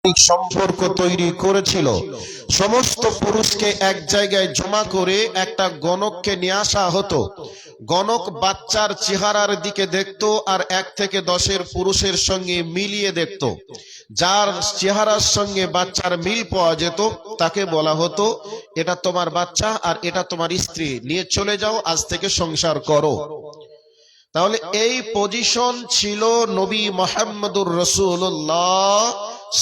সম্পর্ক তৈরি করেছিল। সমস্ত পুরুষকে এক জায়গায় জমা করে একটা গণককে নিয়ে আসা হতো। গণক বাচ্চার চেহারার দিকে দেখতো আর 1 থেকে 10-এর পুরুষের সঙ্গে মিলিয়ে দেখতো। যার চেহারার সঙ্গে বাচ্চার মিল পাওয়া যেত তাকে বলা হতো এটা তোমার বাচ্চা আর এটা তোমার স্ত্রী, নিয়ে চলে যাও, আজ থেকে সংসার করো। তাহলে এই পজিশন ছিল নবী মুহাম্মদুর রাসূলুল্লাহ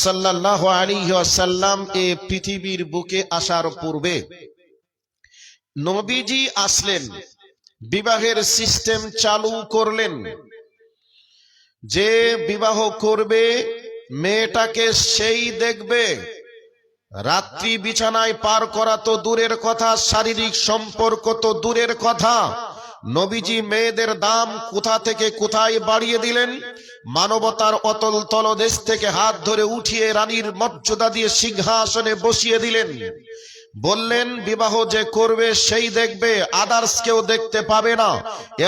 সাল্লাল্লাহু আলাইহি ওয়াসাল্লাম এই পৃথিবীর বুকে আসার পূর্বে। নবীজি আসলেন, বিবাহের সিস্টেম চালু করলেন। যে বিবাহ করবে মেয়েটাকে সেই দেখবে। রাত্রি বিছানায় পার করা তো দূরের কথা, শারীরিক সম্পর্ক তো দূরের কথা। নবীজি মেয়েদের দাম কোথা থেকে কোথায় বাড়িয়ে দিলেন। মানবতার অতল তলদেশ থেকে হাত ধরে উঠিয়ে রানীর মর্যাদা দিয়ে সিংহাসনে বসিয়ে দিলেন। বললেন বিবাহ যে করবে সেই দেখবে, আদার্স কেউ দেখতে পাবে না।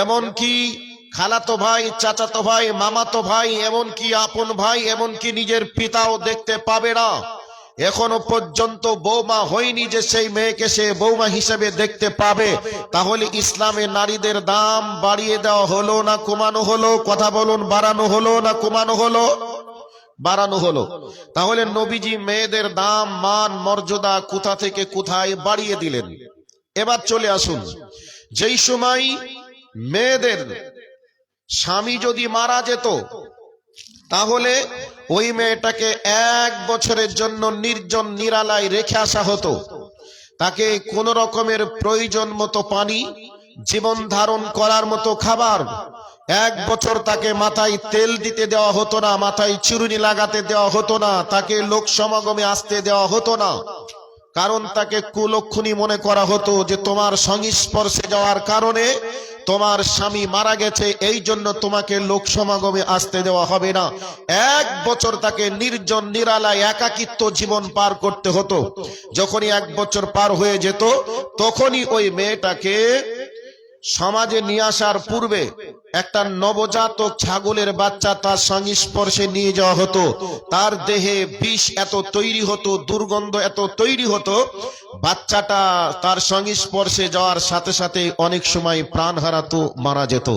এমন কি খালাতো ভাই, চাচাতো ভাই, মামাতো ভাই, এমন কি আপন ভাই, এমন কি নিজের পিতাও দেখতে পাবে না। এখনো পর্যন্ত বৌমা হয়নি যে সেই মেয়েকে সে বৌমা হিসেবে দেখতে পাবে। তাহলে ইসলামে নারীদের দাম বাড়িয়ে দেওয়া হলো না কমানো হলো? কথা বলুন, বাড়ানো হলো না কমানো হলো? বাড়ানো হলো। তাহলে নবীজি মেয়েদের দাম, মান, মর্যাদা কোথা থেকে কোথায় বাড়িয়ে দিলেন। এবার চলে আসুন, যেই সময় মেয়েদের স্বামী যদি মারা যেত তাহলে ওই মেয়েটাকে 1 বছরের জন্য নির্জন নিরালায় রেখে আসা হতো। তাকে কোন রকমের প্রয়োজন মতো পানি, জীবন ধারণ করার মতো খাবার, 1 বছর তাকে মাথায় তেল দিতে দেওয়া হতো না, মাথায় চুরুনি লাগাতে দেওয়া হতো না, তাকে লোক সমাগমে আসতে দেওয়া হতো না। কারণ তাকে কুলক্ষণী মনে করা হতো যে তোমার সংস্পর্শে যাওয়ার কারণে তোমার স্বামী মারা গেছে, এই জন্য তোমাকে লোক সমাগমে আসতে দেওয়া হবে না। 1 বছর তাকে নির্জন নিরালায় একাকিত্ব জীবন পার করতে হতো। যখনই 1 বছর পার হয়ে যেত তখনই ওই মেয়েটাকে সমাজে নিয়ে আসার পূর্বে একটা নবজাতক ছাগলের বাচ্চা তার সংস্পর্শে নিয়ে যাওয়া হতো। তার দেহে বিষ এত তৈরি হতো, দুর্গন্ধ এত তৈরি হতো, বাচ্চাটা তার সংস্পর্শে যাওয়ার সাথে সাথে অনেক সময় প্রাণ হারাতো, মারা যেত।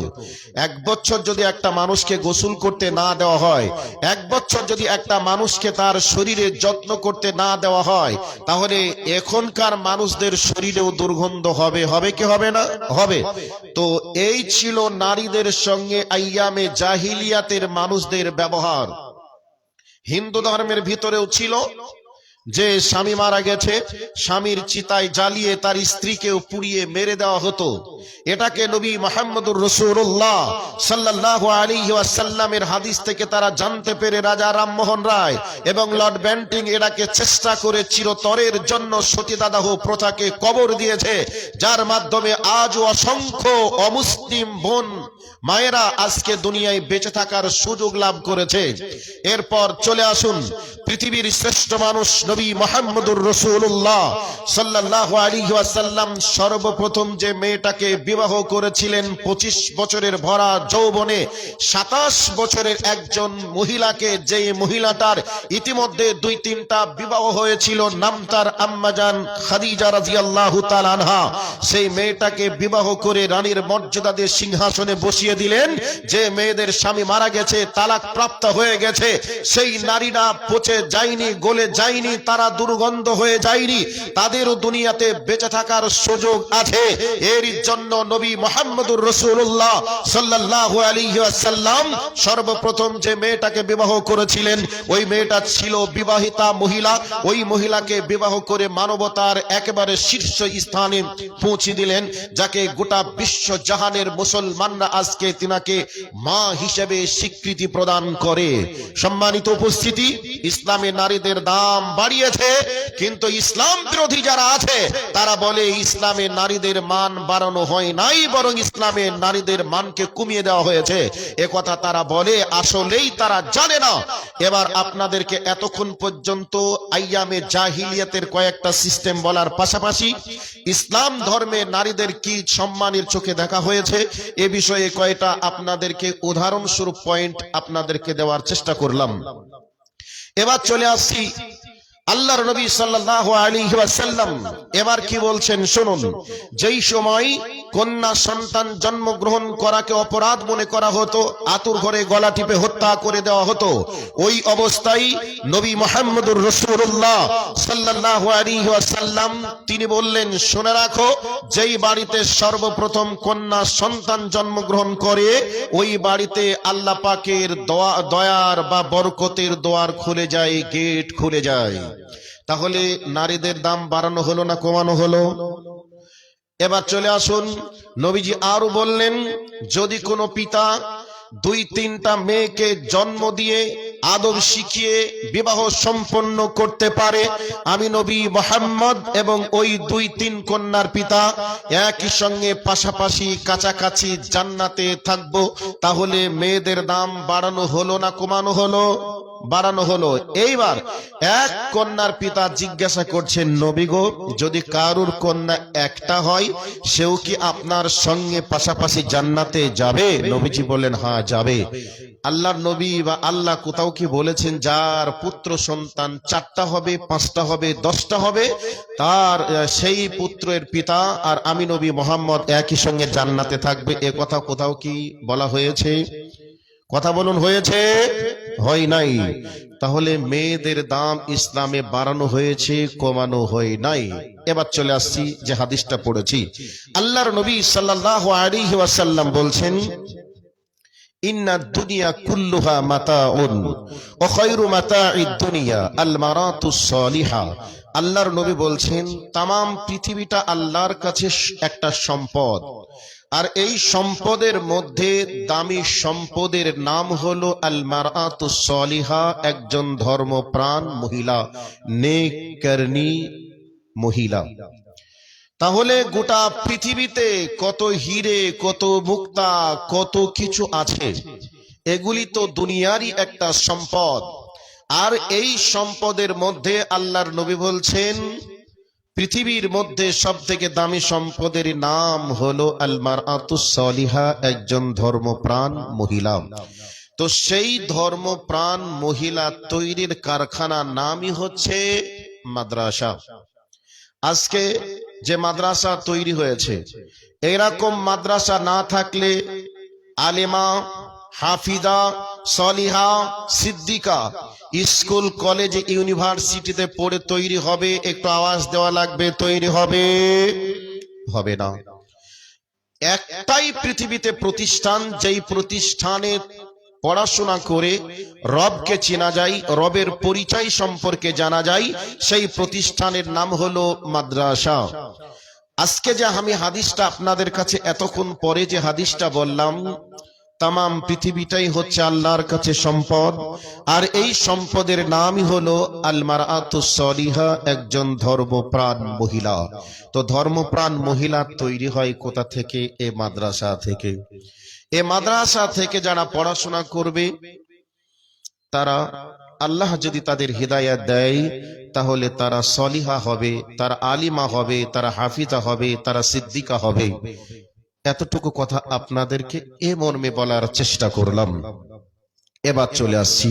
1 বছর যদি একটা মানুষকে গোসল করতে না দেওয়া হয়, 1 বছর যদি একটা মানুষকে তার শরীরে যত্ন করতে না দেওয়া হয়, তাহলে এখনকার মানুষদের শরীরেও দুর্গন্ধ হবে। হবে কি হবে না? হবে। তো এই ছিল নারীদের সঙ্গে আইয়ামে জাহিলিয়াতের মানুষদের ব্যবহার। হিন্দু ধর্মের ভিতরেও ছিল যে স্বামী মারা গেছে, স্বামীর চিতায় জ্বালিয়ে তার স্ত্রীকেও পুড়িয়ে মেরে দেওয়া হতো। এটাকে নবী মুহাম্মদুর রাসূলুল্লাহ সাল্লাল্লাহু আলাইহি ওয়াসাল্লামের হাদিস থেকে তারা জানতে পেরে রাজা রামমোহন রায় এবং লর্ড ব্যান্টিং এটাকে চেষ্টা করে চিরতরের জন্য সতীদাহ প্রথাকে কবর দিয়েছে, যার মাধ্যমে আজও অসংখ্য অমুসলিম বোন মায়েরা আজকে দুনিয়ায় বেঁচে থাকার সুযোগ লাভ করেছে। এরপর চলে আসুন পৃথিবীর শ্রেষ্ঠ মানুষ নবী মুহাম্মদুর রাসূলুল্লাহ সাল্লাল্লাহু আলাইহি ওয়াসাল্লাম সর্বপ্রথম যে মেয়েটাকে বিবাহ করেছিলেন 25 বছরের ভরা যৌবনে 27 বছরের একজন মহিলাকে, যে মহিলাটার ইতিমধ্যে 2-3টা বিবাহ হয়েছিল, নাম তার আম্মাজান খাদিজা রাদিয়াল্লাহু তাআলা আনহা। সেই মেয়েটাকে বিবাহ করে রানীর মর্যাদা দিয়ে সিংহাসনে বসিয়ে দিলেন। যে মেয়েদের স্বামী মারা গেছে, তালাক প্রাপ্ত হয়ে গেছে, সেই নারীরা পচে যায়নি, গলে যায়নি, তারা দুর্গন্ধ হয়ে যায়নি, তাদেরও দুনিয়াতে বেঁচে থাকার সুযোগ আছে। এর জন্য নবী মুহাম্মদুর রাসূলুল্লাহ সাল্লাল্লাহু আলাইহি ওয়াসাল্লাম সর্বপ্রথম যে মেয়েটাকে বিবাহ করেছিলেন, ওই মেয়েটা ছিল বিবাহিতা মহিলা। ওই মহিলাকে বিবাহ করে মানবতার একেবারে শীর্ষ স্থানে পৌঁছে দিলেন, যাকে গোটা বিশ্ব জাহানের মুসলমানরা আজকে তিনাকে মা হিসেবে স্বীকৃতি প্রদান করে। সম্মানিত উপস্থিতি, ইসলামে নারীদের দাম বাড়িয়েছে, কিন্তু ইসলাম বিরোধী যারা আছে তারা বলে ইসলামে নারীদের মান বাড়ানো হয় নাই, বরং ইসলামে নারীদের মানকে কমিয়ে দেওয়া হয়েছে। এ কথা তারা বলে, আসলেই তারা জানে না। এবার আপনাদেরকে এতক্ষণ পর্যন্ত আইয়ামে জাহিলিয়াতের কয়েকটা সিস্টেম বলার পাশাপাশি ইসলাম ধর্মে নারীদের কি সম্মানের চোখে দেখা হয়েছে এ বিষয়ে কয়টা আপনাদেরকে উদাহরণস্বরূপ পয়েন্ট আপনাদেরকে দেওয়ার চেষ্টা করলাম। এবার চলে আসছি আল্লাহর নবী সাল্লাল্লাহু আলাইহি ওয়াসাল্লাম এবার কি বলছেন শুনুন। যেই সময় কন্যা সন্তান জন্মগ্রহণ করাকে অপরাধ মনে করা হতো, আতুর ঘরে গলা টিপে হত্যা করে দেওয়া হতো, ওই অবস্থায় নবী মুহাম্মদুর রাসূলুল্লাহ সাল্লাল্লাহু আলাইহি ওয়াসাল্লাম তিনি বললেন, শুনে রাখো, যেই বাড়িতে সর্বপ্রথম কন্যা সন্তান জন্মগ্রহণ করে ওই বাড়িতে আল্লাহ পাকের দয়ার বা বরকতের দোয়ার খুলে যায়, গেট খুলে যায়। তাহলে নারীদের দাম বাড়ানো হলো না কমানো হলো? এবার চলে আসুন, নবীজি আরো বললেন, যদি কোনো পিতা 2-3টা মেয়েকে জন্ম দিয়ে আদব শিখিয়ে বিবাহ সম্পন্ন করতে পারে, আমি নবী মুহাম্মদ এবং ওই 2-3 কন্যার পিতা একই সঙ্গে পাশাপাশি কাছাকাছি জান্নাতে থাকবো। তাহলে মেয়েদের দাম বাড়ানো হলো না কমানো হলো? বাড়ানো হলো। এইবার এক কন্যার পিতা জিজ্ঞাসা করছেন, নবী গো, যদি কারুর কন্যা একটা হয় সেও কি আপনার সঙ্গে পাশাপাশি জান্নাতে যাবে? নবীজি বললেন, হ্যাঁ যাবে। আল্লাহর নবী বা আল্লাহ কোথাও কি বলেছেন যার পুত্র সন্তান 4টা হবে, 5টা হবে, 10টা হবে, তার সেই পুত্রের পিতা আর আমি নবী মুহাম্মদ একই সঙ্গে জান্নাতে থাকবে? এ কথা কোথাও কি বলা হয়েছে? কথা বলুন, হয়েছে? হয় নাই। তাহলে মেয়েদের দাম ইসলামে বাড়ানো হয়েছে, কমানো হয় নাই। এবার চলে আসছি যে হাদিসটা পড়েছি। আল্লাহর নবী সাল্লাল্লাহু আলাইহি ওয়াসাল্লাম বলছেন, ইন্নাদ দুনিয়া কুল্লুহা মাতাউন ওয়া খায়রু মাতাঈদ দুনিয়া আল মারাতুস সালিহা। আল্লাহর নবী বলছেন, তামাম পৃথিবীটা আল্লাহর কাছে একটা সম্পদ, আর এই সম্পদের মধ্যে দামি সম্পদের নাম হলো আল মারাতুস সালিহা, একজন ধর্মপ্রাণ মহিলা, নেককারনী মহিলা। তাহলে গোটা পৃথিবীতে কত হিরে, কত মুক্তা, কত কিছু আছে, এগুলি তো দুনিয়ারই একটা সম্পদ। আর এই সম্পদের মধ্যে আল্লাহর নবী বলছেন, পৃথিবীর মধ্যে সবথেকে দামি সম্পদের নাম হলো আল মারআতুস সালিহা, একজন ধর্মপ্রাণ মহিলা। তো সেই ধর্মপ্রাণ মহিলা তৈরির কারখানার নামই হচ্ছে মাদ্রাসা। আজকে যে মাদ্রাসা তৈরি হয়েছে, এরকম মাদ্রাসা না থাকলে আলেমা, হাফিজা, সলিহা, সিদ্দিকা স্কুল, কলেজ, ইউনিভার্সিটিতে পড়ে তৈরি হবে? একটু আওয়াজ দেওয়া লাগবে, তৈরি হবে? হবে না। একটাই পৃথিবীতে প্রতিষ্ঠান, যেই প্রতিষ্ঠানে পড়াশোনা করে রবকে চেনা যায়, রবের পরিচয় সম্পর্কে জানা যায়, সেই প্রতিষ্ঠানের নাম হলো মাদ্রাসা। আজকে যে আমি হাদিসটা আপনাদের কাছে এতক্ষণ পরে যে হাদিসটা বললাম, তামাম পৃথিবীটাই হচ্ছে আল্লাহর কাছে সম্পদ, আর এই সম্পদের নামই হলো আল মারআতুস সালিহা, একজন ধর্মপ্রাণ মহিলা। তো ধর্মপ্রাণ মহিলা তৈরি হয় কোথা থেকে? এ মাদ্রাসা থেকে। এ মাদ্রাসা থেকে যারা পড়াশোনা করবে, তারা আল্লাহ যদি তাদের হিদায়াত দেয়, তাহলে তারা সলিহা হবে, তারা আলিমা হবে, তারা হাফিজা হবে, তারা সিদ্দিকা হবে। এতটুকু কথা আপনাদেরকে এ মর্মে বলার চেষ্টা করলাম। এবার চলে আসছি,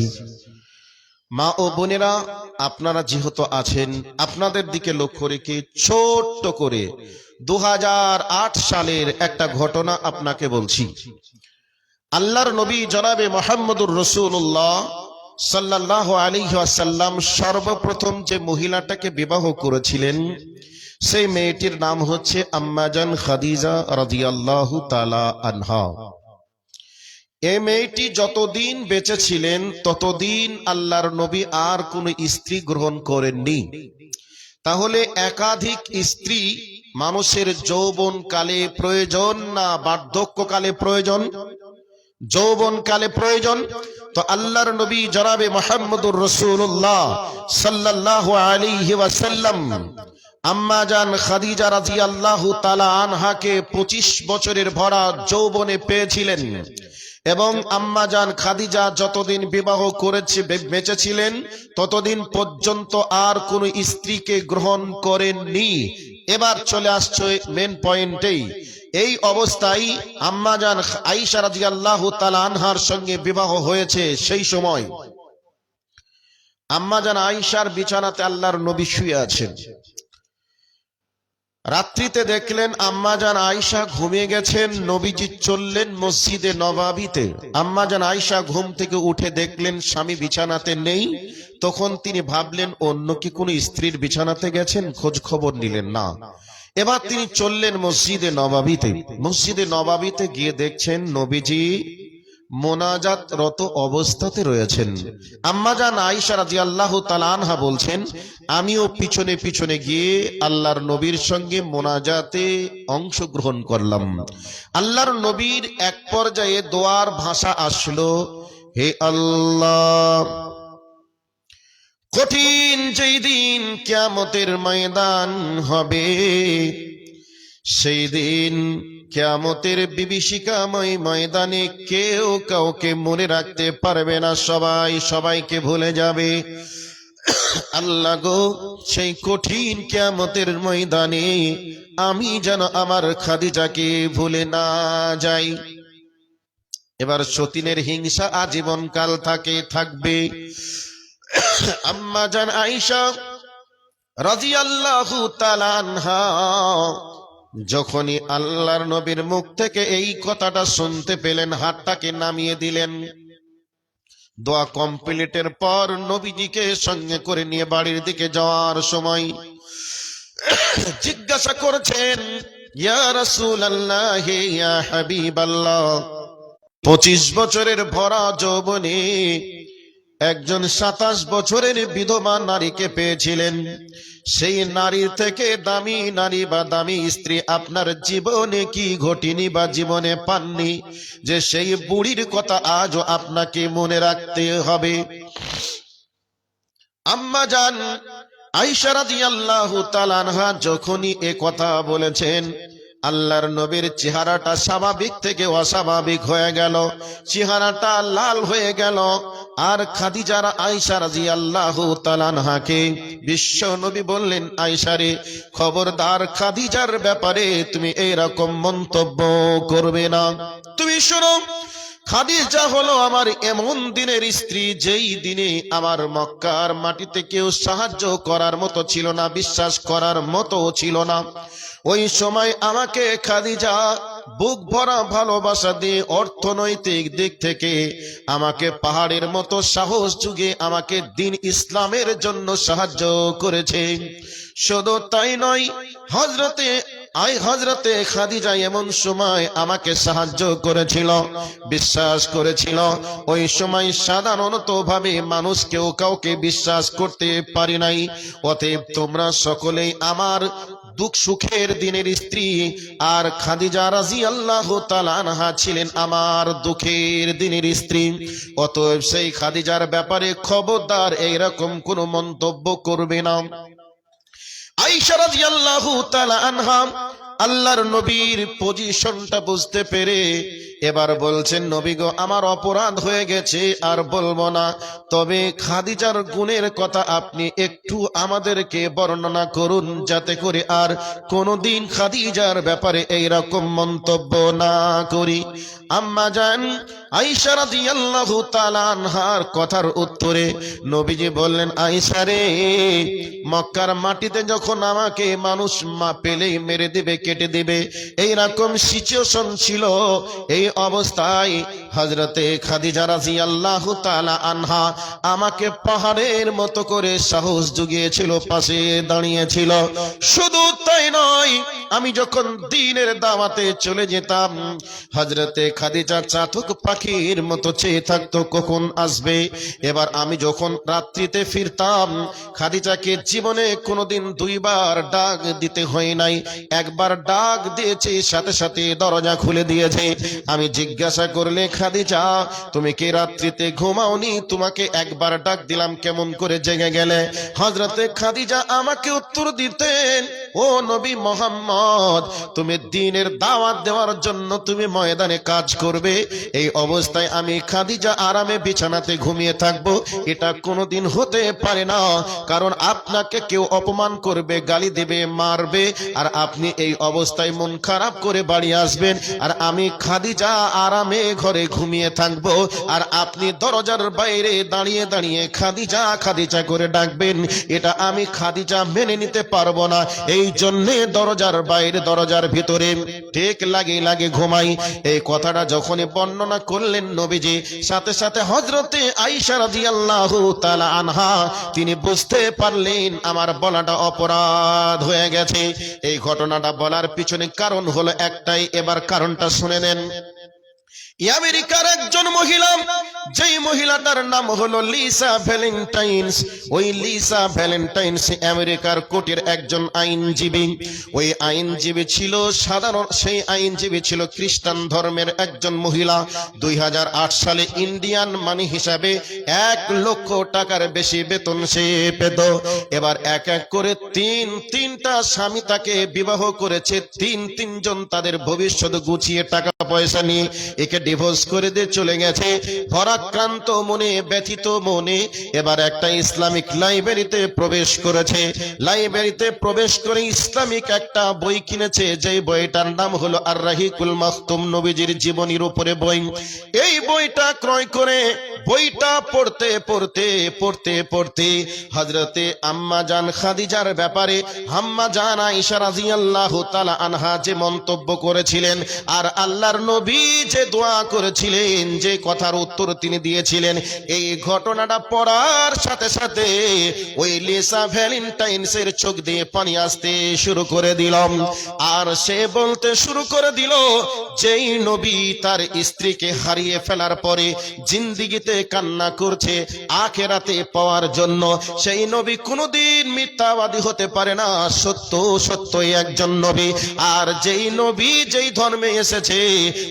মা ও বোনেরা, আপনারা যেহেতু আছেন, আপনাদের দিকে লক্ষ্য রেখে ছোট্ট করে 2008 সালের একটা ঘটনা আপনাকে বলছি। আল্লাহর নবী জনাবে মুহাম্মদুর রাসূলুল্লাহ সাল্লাল্লাহু আলাইহি ওয়াসাল্লাম সর্বপ্রথম যে মহিলাটাকে বিবাহ করেছিলেন, সেই মেয়েটির নাম হচ্ছে আম্মাজান খাদিজা রাদিয়াল্লাহু তাআলা আনহা। এই মেয়েটি যতদিন বেঁচে ছিলেন ততদিন আল্লাহর নবী আর কোন স্ত্রী গ্রহণ করেননি। তাহলে একাধিক স্ত্রী মানুষের যৌবন কালে প্রয়োজন না বার্ধক্যকালে প্রয়োজন? যৌবন কালে প্রয়োজন। তো আল্লাহর নবী জনাবে মুহাম্মদুর রাসূলুল্লাহ সাল্লাল্লাহু আলাইহি ওয়াসাল্লাম আম্মা জান খাদিজা রাদিয়াল্লাহু তাআলা আনহাকে 25 বছরের ভরা যৌবনে পেয়েছিলেন, এবং আম্মা জান খাদিজা যতদিন বিবাহ করেছে বেঁচে ছিলেন ততদিন পর্যন্ত আর কোন স্ত্রীকে গ্রহণ করেননি। এবার চলে আসছে মেন পয়েন্টেই। এই অবস্থায় আম্মা জান আয়েশা রাদিয়াল্লাহু তাআলা আনহার সঙ্গে বিবাহ হয়েছে। সেই সময় আম্মাজান আয়েশার বিছানাতে আল্লাহর নবী শুয়ে আছেন। রাত্রিতে দেখলেন আম্মাজান আয়েশা ঘুমিয়ে গেছেন, নবীজি চললেন মসজিদে নববীতে। আম্মাজান আয়েশা ঘুম থেকে উঠে দেখলেন স্বামী বিছানাতে নেই। তখন তিনি ভাবলেন অন্য কি কোনো স্ত্রীর বিছানাতে গেছেন, খোঁজ খবর নিলেন না। এবার তিনি চললেন মসজিদে নববীতে। মসজিদে নববীতে গিয়ে দেখছেন নবীজি মোনাজাতরত অবস্থাতে রয়েছেন। আম্মাজান আয়েশা রাদিয়াল্লাহু তাআলা আনহা বলছেন, আমিও পিছনে পিছনে গিয়ে আল্লাহর নবীর সঙ্গে মোনাজাতে অংশগ্রহণ করলাম। আল্লাহর নবীর এক পর্যায়ে দোয়ার ভাষা আসলো, হে আল্লাহ, কঠিন যেই দিন কিয়ামতের ময়দান হবে, সেই দিন কিয়ামতের বিভীষিকাময় ময়দানে কেউ কাউকে মনে রাখতে পারবে না, সবাই সবাইকে ভুলে যাবে। আল্লাহ গো, সেই কঠিন কিয়ামতের ময়দানে আমি যেন আমার খাদিজাকে ভুলে না যাই। এবার সতীনের হিংসা আজীবন কাল থাকবে। আম্মাজান আয়েশা রাদিয়াল্লাহু তাআলা আনহা যখনই আল্লাহর নবীর মুখ থেকে এই কথাটা শুনতে পেলেন, হাতটাকে নামিয়ে দিলেন। দোয়া কমপ্লিটের পর নবীজিকে সঙ্গে করে নিয়ে বাড়ির দিকে যাওয়ার সময় জিজ্ঞাসা করেছেন, ইয়া রাসূলুল্লাহ, ইয়া হাবিবাল্লাহ, 25 বছরের ভরা যৌবনে একজন 27 বছরের বিধবা নারীকে পেয়েছিলেন। সেই নারীর থেকে দামি নারী বা দামি স্ত্রী আপনার জীবনে কি ঘটেনি বা জীবনে পাননি, যে সেই বুড়ির কথা আজও আপনাকে মনে রাখতে হবে? আম্মাজান আয়েশা রাদিয়াল্লাহু তাআলা আনহা যখনই এ কথা বলেছেন, আল্লাহর নবীর চেহারাটা স্বাভাবিক থেকে অস্বাভাবিক হয়ে গেল, চেহারাটা লাল হয়ে গেল। আর খাদিজা আয়েশা রাদিয়াল্লাহু তাআলা আনহাকে বিশ্ব নবী বললেন, আয়েশা রে, খবরদার খাদিজার ব্যাপারে তুমি এইরকম মন্তব্য করবে না। তুমি শোনো, খাদিজা হলো আমার এমন দিনের স্ত্রী, যেই দিনে আমার মক্কার মাটিতে কেউ সাহায্য করার মতো ছিল না, বিশ্বাস করার মতো ছিল না। ওই সময় আমাকে খাদিজা বুক ভরা ভালোবাসা দিয়ে অর্থনৈতিক দিক থেকে আমাকে পাহাড়ের মতো সাহস যুগে আমাকে দিন ইসলামের জন্য সাহায্য করেছে। শুধু তাই নয়, হযরতে খাদিজা এমন সময় আমাকে সাহায্য করেছিল, বিশ্বাস করেছিল। ওই সময় সাধারণত ভাবে মানুষ কেউ কাউকে বিশ্বাস করতে পারি নাই। অতএব তোমরা সকলেই আমার দুঃখ সুখের দিনের স্ত্রী, আর খাদিজা রাদিয়াল্লাহু তাআলা আনহা ছিলেন আমার দুঃখের দিনের স্ত্রী। অতএব সেই খাদিজার ব্যাপারে খবরদার এইরকম কোনো মন্তব্য করবে না। আয়েশা রাদিয়াল্লাহু তাআলা আনহা আল্লাহর নবীর পজিশনটা বুঝতে পেরে এবার বলছেন, নবী গো, আমার অপরাধ হয়ে গেছে, আর বলবো না। তবে খাদিজার গুণের কথা আপনি একটু আমাদেরকে বর্ণনা করুন, যাতে করে আর কোনোদিন খাদিজার ব্যাপারে এইরকম মন্তব্য না করি। আম্মাজান আয়েশা রাদিয়াল্লাহু তাআলা আনহার কথার উত্তরে নবীজি বললেন, আয়েশা রে, মক্কার মাটিতে যখন আমাকে মানুষ পেলেই মেরে দিবে, কেটে দিবে, এইরকম সিচুয়েশন ছিল। এই অবস্থায় হযরতে খাদিজা রাদিয়াল্লাহু তাআলা আনহা আমাকে পাহাড়ের মতো করে সাহস জুগিয়েছিল, পাশে দাঁড়িয়েছিল। শুধু তাই নয়, আমি যখন দ্বীনের দাওয়াতে চলে যেতাম, হযরতে খাদিজা চাতক পাখির মতো চেয়ে থাকতো কখন আসবে। এবার আমি যখন রাত্রিতে ফিরতাম, খাদিজাকে জীবনে কোনোদিন 2 বার ডাক দিতে হয় নাই, একবার ডাক দিয়েছে, সাথে সাথে দরজা খুলে দিয়েছে। আমি জিজ্ঞাসা করলে, খাদিজা, তুমি কি রাত্রিতে ঘুমাওনি? তোমাকে একবার ডাক দিলাম, কেমন করে জেগে গেলে? হযরতে খাদিজা আমাকে উত্তর দিতেন, ও নবী মুহাম্মদ, তুমি দ্বীনের দাওয়াত দেওয়ার জন্য তুমি ময়দানে কাজ করবে, এই অবস্থায় আমি খাদিজা আরামে বিছানাতে ঘুমিয়ে থাকবো, এটা কোনোদিন হতে পারে না। কারণ আপনাকে কেউ অপমান করবে, গালি দেবে, মারবে, আর আপনি এই অবস্থায় মন খারাপ করে বাড়ি আসবেন, আর আমি খাদিজা আরামে ঘরে ঘুমিয়ে থাকবো, আর আপনি দরজার বাইরে দাঁড়িয়ে দাঁড়িয়ে খাদিজা খাদিজা করে ডাকবেন, এটা আমি খাদিজা মেনে নিতে পারবো না। এই জন্যে দরজার বাইরে দরজার ভিতরে ঠিক লাগে লাগে ঘুমাই। এই কথাটা যখনই বর্ণনা করলেন নবীজি, সাথে সাথে হযরতে আয়েশা রাদিয়াল্লাহু তাআলা আনহা তিনি বুঝতে পারলেন আমার বলাটা অপরাধ হয়ে গেছে। এই ঘটনাটা বলার পিছনে কারণ হলো একটাই, এবার কারণটা শুনে নেন। আমেরিকার একজন মহিলা, যেই মহিলাটার নাম হলো লিসা ভ্যালেন্টাইন্স, ওই লিসা ভ্যালেন্টাইন্স আমেরিকার কোর্টের একজন আইনজীবী। ওই আইনজীবী ছিল সাধারণ, সেই আইনজীবী ছিল খ্রিস্টান ধর্মের একজন মহিলা। 2008 সালে ইন্ডিয়ান মানি হিসাবে 1 লক্ষ টাকার বেশি বেতন সে পেত। এবার এক এক করে তিনটা স্বামী তাকে বিবাহ করেছে, তিনজন তাদের ভবিষ্যৎ গুছিয়ে টাকা পয়সা নিয়ে একে ডিভোর্স করে দিয়ে চলে গেছে। পরাক্রান্ত মনে, ব্যথিত মনে এবার একটা ইসলামিক লাইব্রেরিতে প্রবেশ করেছে। লাইব্রেরিতে প্রবেশ করে ইসলামিক একটা বই কিনেছে, যেই বইটার নাম হলো আর রাহিকুল মাখতুম, নবীজির জীবনীর উপরে বই। এই বইটা ক্রয় করে বইটা পড়তে পড়তে পড়তে পড়তে হযরতে আম্মা জান খাদিজার ব্যাপারে আম্মা জান আয়েশা রাদিয়াল্লাহু তাআলা আনহা যে মন্তব্য করেছিলেন, আর আল্লাহর নবী যে দোয়া করেছিলেন, যে কথার উত্তর তিনি দিয়েছিলেন, এই ঘটনাটা পড়ার সাথে সাথে ওই লিসা ভ্যালেন্টাইন্সের চোখ দিয়ে পানি আসতে শুরু করে দিলাম। আর সে বলতে শুরু করে দিল, যেই নবী তার স্ত্রীকে হারিয়ে ফেলার পরে জিন্দিগিতে কান্না করছে আখিরাতে পাওয়ার জন্য, সেই নবী কোনোদিন মিথ্যাবাদী হতে পারে না, সত্য সত্যই একজন নবী। আর যেই নবী যেই ধর্মে এসেছে,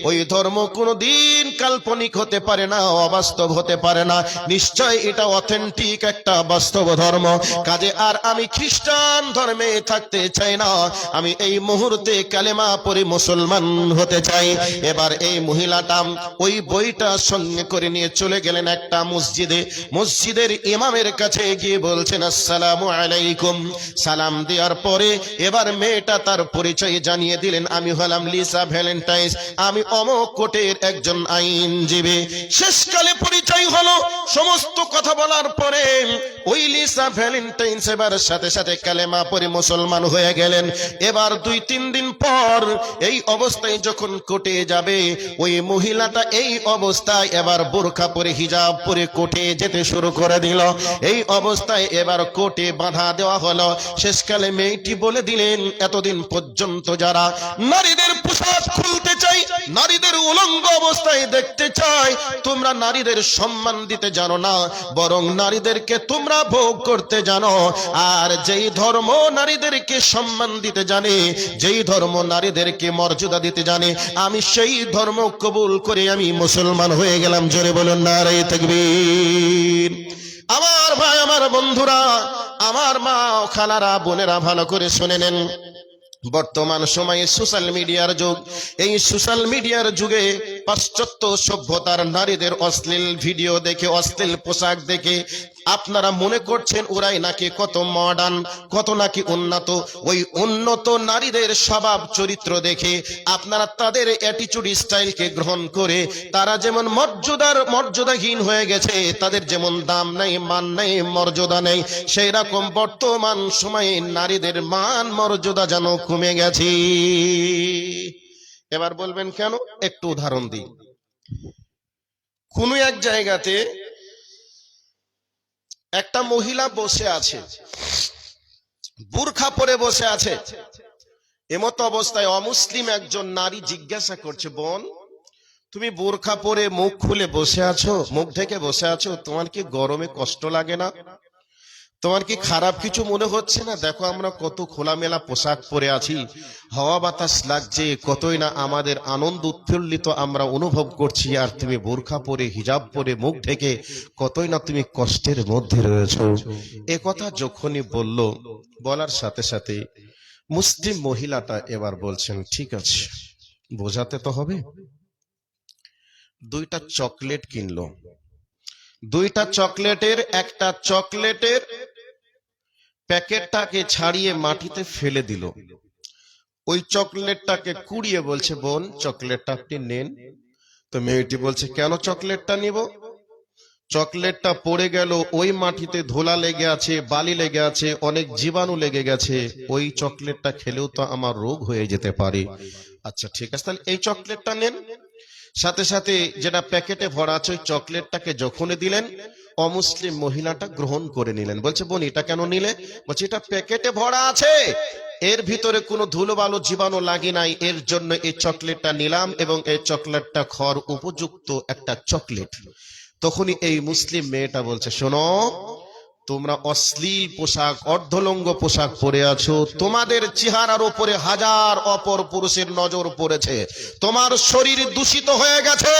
ওই ধর্ম কোনোদিন কাল্পনিক হতে পারে না, অবাস্তব হতে পারে না, নিশ্চয় এটা অথেন্টিক একটা বাস্তব ধর্ম। কাজে আর আমি খ্রিস্টান ধর্মে থাকতে চাই না, আমি এই মুহূর্তে কালেমা পড়ে মুসলমান হতে চাই। এবার এই মহিলাটা ওই বইটা সঙ্গে করে নিয়ে চলে গেলেন একটা মসজিদে। মসজিদের ইমামের কাছে গিয়ে বলছেন আসসালামু আলাইকুম। সালাম দেওয়ার পরে এবার মেয়েটা তার পরিচয় জানিয়ে দিলেন, আমি হলাম লিসা ভ্যালেন্টাইন্স, আমি অমুক কোর্টের একজন আইনজীবী। শেষকালে পরিচয় হলো। সমস্ত কথা বলার পরে ওই লিসা ভ্যালেন্টাইন্স এবার সাথে সাথে কালেমা পড়ে মুসলমান হয়ে গেলেন। এবার 2-3 দিন পর এই অবস্থায় যখন কোর্টে যাবে, ওই মহিলাটা এই অবস্থায় এবার বোরকা পরে হিজাব পরে কোর্টে যেতে শুরু করে দিল। এই অবস্থায় এবার কোর্টে বাধা দেওয়া হলো। শেষকালে মেয়েটি বলে দিলেন, এতদিন পর্যন্ত যারা নারীদের পোশাক খুলতে চাই, নারীদের উলঙ্গ অবস্থায় দেখতে চাই, তোমরা নারীদের সম্মান দিতে জানো না, বরং নারীদেরকে তোমরা ভোগ করতে জানো। আর যেই ধর্ম নারীদেরকে সম্মান দিতে জানে, যেই ধর্ম নারীদেরকে মর্যাদা দিতে জানে, আমি সেই ধর্ম কবুল করে আমি মুসলমান হয়ে গেলাম। জোরে বলুন নারে তাকবীর। আমার ভাই, আমার বন্ধুরা, আমার মা খালারা, বোনেরা, ভালো করে শুনে নেন। বর্তমান সময়ে সোশ্যাল মিডিয়ার যুগ। এই সোশ্যাল মিডিয়ার যুগে পাশ্চাত্য সভ্যতার নারীদের অশ্লীল ভিডিও দেখে, অশ্লীল পোশাক দেখে আপনারা মনে করছেন ওরাই নাকি কত মডার্ন, কত নাকি উন্নত। ওই উন্নত নারীদের স্বভাব চরিত্র দেখে আপনারা তাদের অ্যাটিটিউড স্টাইলকে গ্রহণ করে তারা যেমন মর্যাদাহীন হয়ে গেছে, তাদের যেমন দাম নেই, মান নেই, মর্যাদা নেই, সেই রকম বর্তমান সময়ে নারীদের মান মর্যাদা যেন কমে গেছে। এবার বলবেন কেন? একটু উদাহরণ দিই। কোন এক জায়গাতে একটা মহিলা বসে আছে, বুরখা পরে বসে আছে। এমত অবস্থায় অমুসলিম একজন নারী জিজ্ঞাসা করছে, বোন, তুমি বুরখা পরে মুখ খুলে বসে আছো, মুখ ঢেকে বসে আছো, তোমার কি গরমে কষ্ট লাগে না? তোমার কি খারাপ কিছু মনে হচ্ছে না? দেখো আমরা কত খোলামেলা পোশাক পরে আছি, হাওয়া বাতাস লাগছে, কতই না আমাদের আনন্দ উৎফুল্লিত আমরা অনুভব করছি, আর তুমি বোরখা পরে, হিজাব পরে, মুখ ঢেকে কতই না তুমি কষ্টের মধ্যে রয়েছো। এ কথা যখনই বলল, বলার সাথে সাথে মুসলিম মহিলাটা এবার বলছেন, ঠিক আছে, বোঝাতে তো হবে। দুইটা চকলেট কিনলো, দুইটা চকলেটের একটা চকলেটের প্যাকেটটাকে ছাড়িয়ে মাটিতে ফেলে দিল। ওই চকলেটটাকে কুড়িয়ে বলছে, বোন চকলেটটা আপনি নেন। তো মেয়েটি বলছে, কেন চকলেটটা নিব? চকলেটটা পড়ে গেল, ওই মাটিতে ধুলা লেগে আছে, বালি লেগে আছে, অনেক জীবাণু লেগে গেছে, ওই চকলেটটা খেলেও তো আমার রোগ হয়ে যেতে পারে। আচ্ছা ঠিক আছে, তাহলে এই চকলেটটা নেন। সাথে সাথে যেটা প্যাকেটে ভরা আছে ওই চকলেটটাকে যখনই দিলেন, অমুসলিম মহিলাটা গ্রহণ করে নিলেন। বলছে, বোন এটা কেন নিলে? বলছে, এটা প্যাকেটে ভরা আছে, এর ভিতরে কোনো ধুলো বালু জীবাণু লাগে নাই, এর জন্য এই চকলেটটা নিলাম, এবং এই চকলেটটা খাওয়ার উপযুক্ত একটা চকলেট। তখনই এই মুসলিম মেয়েটা বলছে, শোনো, তোমরা অশ্লীল পোশাক, অর্ধলঙ্গ পোশাক পরে আছো, তোমাদের চেহারার উপরে হাজার অপর পুরুষের নজর পড়েছে, তোমার শরীর দূষিত হয়ে গেছে,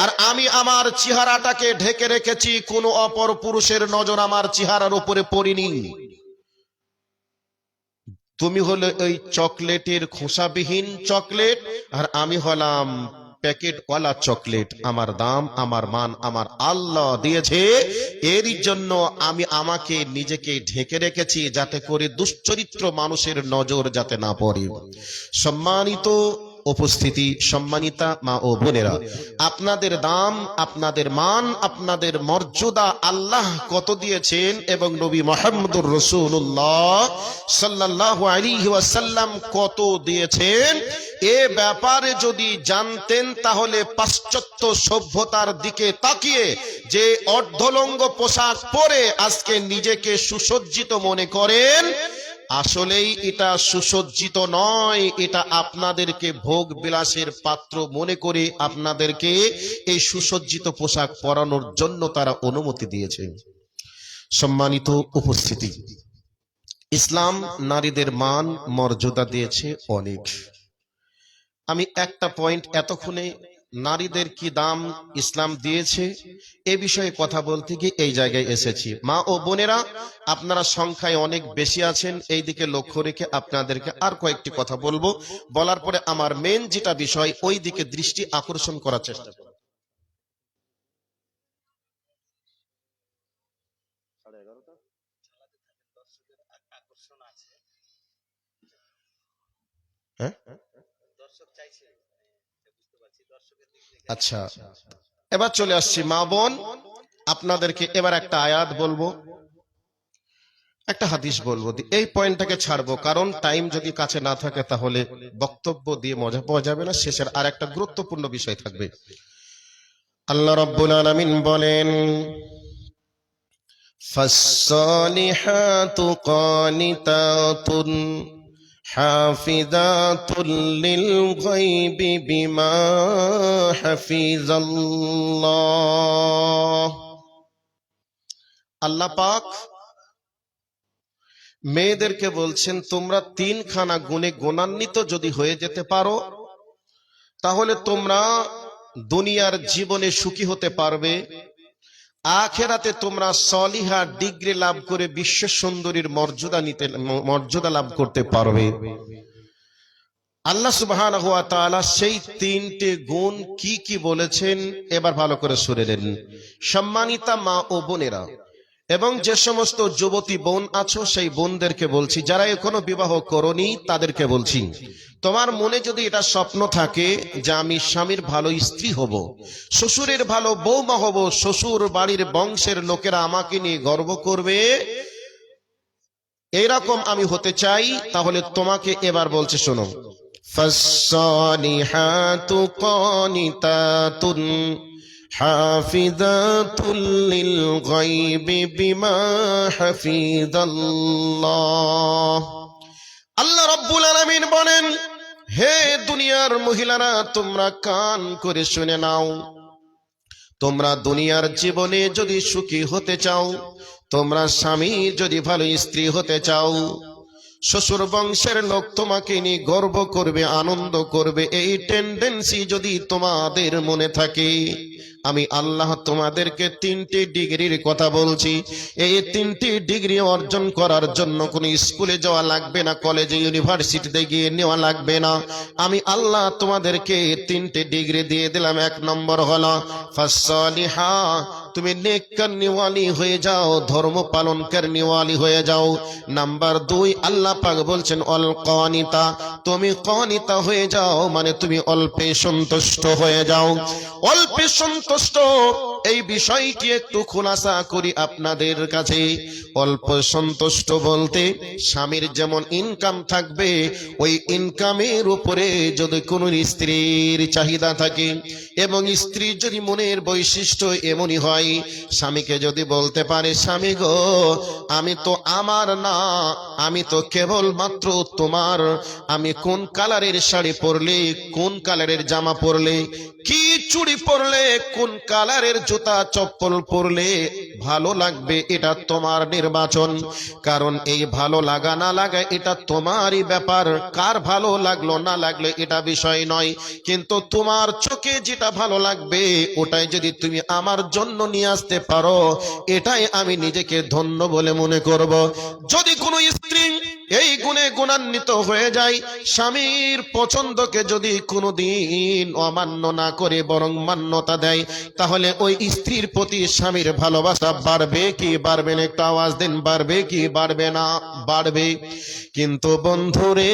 আর আমি আমার চেহারাটাকে ঢেকে রেখেছি, কোনো অপর পুরুষের নজর আমার চেহারার উপরে পড়েনি। তুমি হলে ওই চকলেটের খোসাবিহীন চকলেট, আর আমি হলাম প্যাকেটওয়ালা চকলেট। আমার দাম, আমার মান আমার আল্লাহ দিয়েছে, এরই জন্য আমি আমাকে নিজেকে ঢেকে রেখেছি, যাতে করে দুশ্চরিত্র মানুষের নজর যাতে না পড়ে। সম্মানিত উপস্থিতি, সম্মানিতা মা ও বোনেরা, আপনাদের দাম, আপনাদের মান, আপনাদের মর্যাদা আল্লাহ কত দিয়েছেন, এবং নবী মুহাম্মদুর রাসূলুল্লাহ সাল্লাল্লাহু আলাইহি ওয়াসাল্লাম কত দিয়েছেন, এ ব্যাপারে যদি জানতেন, তাহলে পাশ্চাত্য সভ্যতার দিকে তাকিয়ে যে অর্ধলঙ্গ পোশাক পরে আজকে নিজেকে সুসজ্জিত মনে করেন, আসলেই এটা সুসজ্জিত নয়, এটা আপনাদেরকে ভোগ বিলাসের পাত্র মনে করে আপনাদেরকে এই সুসজ্জিত পোশাক পরানোর জন্য তারা অনুমতি দিয়েছে। সম্মানিত উপস্থিতি, ইসলাম নারীদের মান মর্যাদা দিয়েছে অনেক। আমি একটা পয়েন্ট এতক্ষণে নারীদের কি দাম ইসলাম দিয়েছে এ বিষয়ে কথা বলতে গিয়ে এই জায়গায় এসেছি। মা ও বোনেরা, আপনারা সংখ্যায় অনেক বেশি আছেন, এই দিকে লক্ষ্য রেখে আপনাদেরকে আর কয়েকটি কথা বলবো, বলার পরে আমার মেন যেটা বিষয় ওই দিকে দৃষ্টি আকর্ষণ করার চেষ্টা করব। হ্যাঁ, আচ্ছা, এবার চলে আসছি মা বোন, আপনাদেরকে এবার একটা আয়াত বলবো, একটা হাদিস বলবো, এই পয়েন্টটাকে ছাড়বো, কারণ টাইম যদি কাছে না থাকে তাহলে বক্তব্য দিয়ে মজা পাওয়া যাবে না। শেষের আর একটা গুরুত্বপূর্ণ বিষয় থাকবে। আল্লাহ রাব্বুল আলামিন বলেন, ফাসসালিহাতু কানিতাতুন হাফিজাতুল লিল গায়বি বিমা হাফিজাল্লাহ। আল্লাহ পাক মেয়েদেরকে বলছেন, তোমরা তিনখানা গুণে গুণান্বিত যদি হয়ে যেতে পারো, তাহলে তোমরা দুনিয়ার জীবনে সুখী হতে পারবে, আখিরাতে তোমরা সলিহা ডিগ্রি লাভ করে বিশ্ব সুন্দরীর মর্যাদা লাভ করতে পারবে। আল্লাহ সুবহানাহু ওয়া তাআলা সেই তিনটে গুণ কি কি বলেছেন এবার ভালো করে শুনে নেন। সম্মানিতা মা ও বোনেরা, এবং যে সমস্ত যুবতী বোন আছো সেই বোনদেরকে বলছি, যারা এখনো বিবাহ করনি তাদেরকে বলছি, তোমার মনে যদি এটা স্বপ্ন থাকে যে আমি স্বামীর ভালো স্ত্রী হব, শ্বশুরের ভালো বৌমা হব, শ্বশুর বাড়ির বংশের লোকেরা আমাকে নিয়ে গর্ব করবে, এইরকম আমি হতে চাই, তাহলে তোমাকে এবার বলছে, শোনো, ফাসসালিহাতু কানিতাতুন হাফিজাতুল লিল গায়বি বিমা হাফিজাল্লাহ। আল্লাহ রাব্বুল আলামিন বলেন, হে দুনিয়ার মহিলারা, তোমরা কান করে শুনে নাও, তোমরা দুনিয়ার জীবনে যদি সুখী হতে চাও, তোমরা স্বামী যদি ভালো স্ত্রী হতে চাও, শ্বশুর বংশের লোক তোমাকে নিয়ে গর্ব করবে, আনন্দ করবে, এই টেন্ডেন্সি যদি তোমাদের মনে থাকে, আমি আল্লাহ তোমাদেরকে 3টি ডিগ্রির কথা বলছি। এই 3টি ডিগ্রি অর্জন করার জন্য কোনো স্কুলে যাওয়া লাগবে না, কলেজে ইউনিভার্সিটিতে গিয়ে নেওয়া লাগবে না। আমি আল্লাহ তোমাদেরকে 3টি ডিগ্রি দিয়ে দিলাম। 1 নম্বর হলো ফাসসালিহা, তুমি নেককারনিওয়ালি হয়ে যাও, ধর্ম পালনকারনিওয়ালি হয়ে যাও। নাম্বার 2, আল্লাহ পাক বলছেন অল কানিতা, তুমি কানিতা হয়ে যাও, মানে তুমি অল্পে সন্তুষ্ট হয়ে যাও। অল্পে সন্তুষ্ট, এই বিষয়টি একটু খোলাসা করি আপনাদের কাছে। অল্প সন্তুষ্ট বলতে স্বামীর যেমন ইনকাম থাকবে, ওই ইনকামের উপরে যদি কোনো স্ত্রীর চাহিদা থাকে এবং স্ত্রীর যদি মনের বৈশিষ্ট্য এমনই হয়, স্বামীকে যদি বলতে পারে স্বামী গো আমি তো আমার না, আমি তো কেবল মাত্র তোমার, আমি কোন কালারের শাড়ি পরলে, কোন কালারের জামা পরলে, কি চুড়ি পরলে, কোন কালারের জুতা চপ্পল পরলে ভালো লাগবে, এটা তোমার নির্বাচন। কারণ এই ভালো লাগা না লাগা এটা তোমারই ব্যাপার। কার ভালো লাগলো না লাগলো এটা বিষয় নয়, কিন্তু তোমার চোখে যেটা ভালো লাগবে ওটাই যদি তুমি আমার জন্য নিয়ে আসতে পারো, এটাই আমি নিজেকে ধন্য বলে মনে করব। যদি কোনো স্ত্রী এই গুণে গুণান্বিত হয়ে যায়, স্বামীর পছন্দকে যদি কোনোদিন অমান্য না করে বরং মান্যতা দেয়, তাহলে ওই স্ত্রীর প্রতি স্বামীর ভালোবাসা বাড়বে কি বাড়বে না? একটু আওয়াজ দেন, বাড়বে কি বাড়বে না? বাড়বে। কিন্তু বন্ধুরে,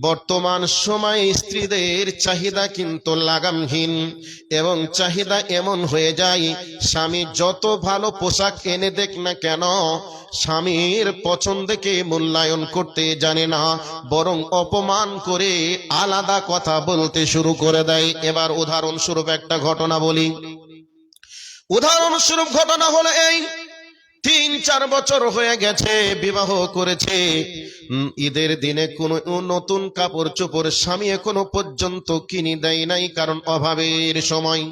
বর্তমান সময়ে স্ত্রীদের চাহিদা কিন্তু লাগামহীন, এবং চাহিদা এমন হয়ে যায় স্বামী যত ভালো পোশাক এনে দেখ না কেন, স্বামীর পছন্দকে মূল্যায়ন করতে জানে না, বরং অপমান করে আলাদা কথা বলতে শুরু করে দেয়। এবার উদাহরণস্বরূপ একটা ঘটনা বলি। উদাহরণস্বরূপ ঘটনা হলো এই, 3-4 বছর হয়ে গেছে, বিবাহ করেছে, ঈদের দিনে কোনো নতুন কাপড় চোপড় স্বামী এখনো পর্যন্ত কিনে দেয় নাই, কারণ অভাবের সময়।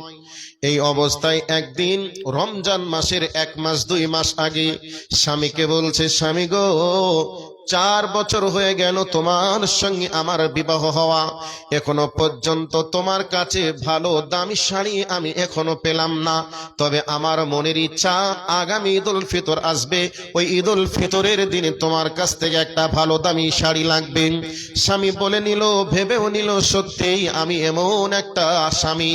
এই অবস্থায় একদিন রমজান মাসের 1 মাস 2 মাস আগে স্বামীকে বলছে স্বামী গো 4 বছর হয়ে গেল তোমার সঙ্গে আমার বিবাহ হওয়া, এখনো পর্যন্ত তোমার কাছে ভালো দামি শাড়ি আমি এখনো পেলাম না। তবে আমার মনের ইচ্ছা আগামী ঈদুল ফিতর আসবে, ওই ঈদুল ফিতরের দিনে তোমার কাছ থেকে একটা ভালো দামি শাড়ি লাগবে। স্বামী বলে নিল, ভেবেও নিল সত্যিই আমি এমন একটা স্বামী,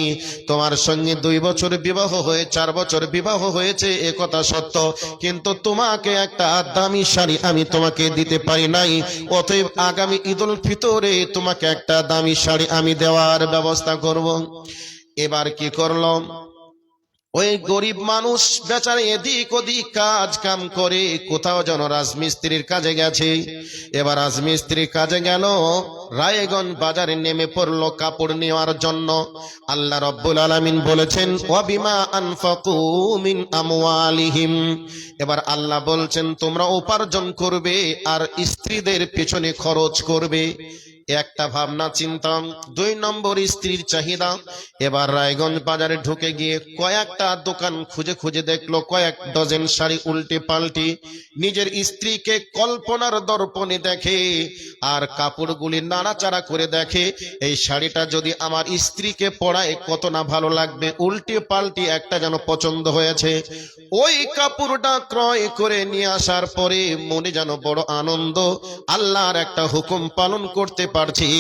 তোমার সঙ্গে 2 বছর বিবাহ হয়ে 4 বছর বিবাহ হয়েছে এ কথা সত্য, কিন্তু তোমাকে একটা দামি শাড়ি আমি তোমাকে দিতে পারি নাই, অতএব আগামী ঈদুল ফিতরে তোমাকে একটা দামি শাড়ি আমি দেওয়ার ব্যবস্থা করব। এবার কি করলো, ওই গরিব মানুষ বেচারা এদিক ওদিক কাজ কাম করে, কোথাও যেন রাজমিস্ত্রির কাজে গেছে। এবার রাজমিস্ত্রির কাজে গেল, রায়গঞ্জ বাজারে নেমে পড়লো কাপড় নেওয়ার জন্য। আল্লাহ রাব্বুল আলামিন বলেছেন ওয়াবিমা আনফাকু মিন আমওয়ালিহিম, এবার আল্লাহ বলছেন তোমরা উপার্জন করবে আর স্ত্রীদের পেছনে খরচ করবে। একটা ভাবনা চিন্তা। 2 নম্বর স্ত্রীর চাহিদা। এবার রায়গঞ্জ বাজারে ঢুকে গিয়ে কয়েকটা দোকান খুঁজে খুঁজে দেখলো কয়েক ডজন শাড়ি উল্টে পাল্টি, নিজের স্ত্রীকে কল্পনার দর্পণে দেখে আর কাপড়গুলি নাড়াচাড়া করে দেখে, এই শাড়িটা যদি আমার স্ত্রীকে পরায় কত না ভালো লাগবে, উল্টে পাল্টি একটা যেন পছন্দ হয়েছে। ওই কাপড়টা ক্রয় করে নিয়ে আসার পরে মনে যেন বড় আনন্দ, আল্লাহর একটা হুকুম পালন করতে পারছি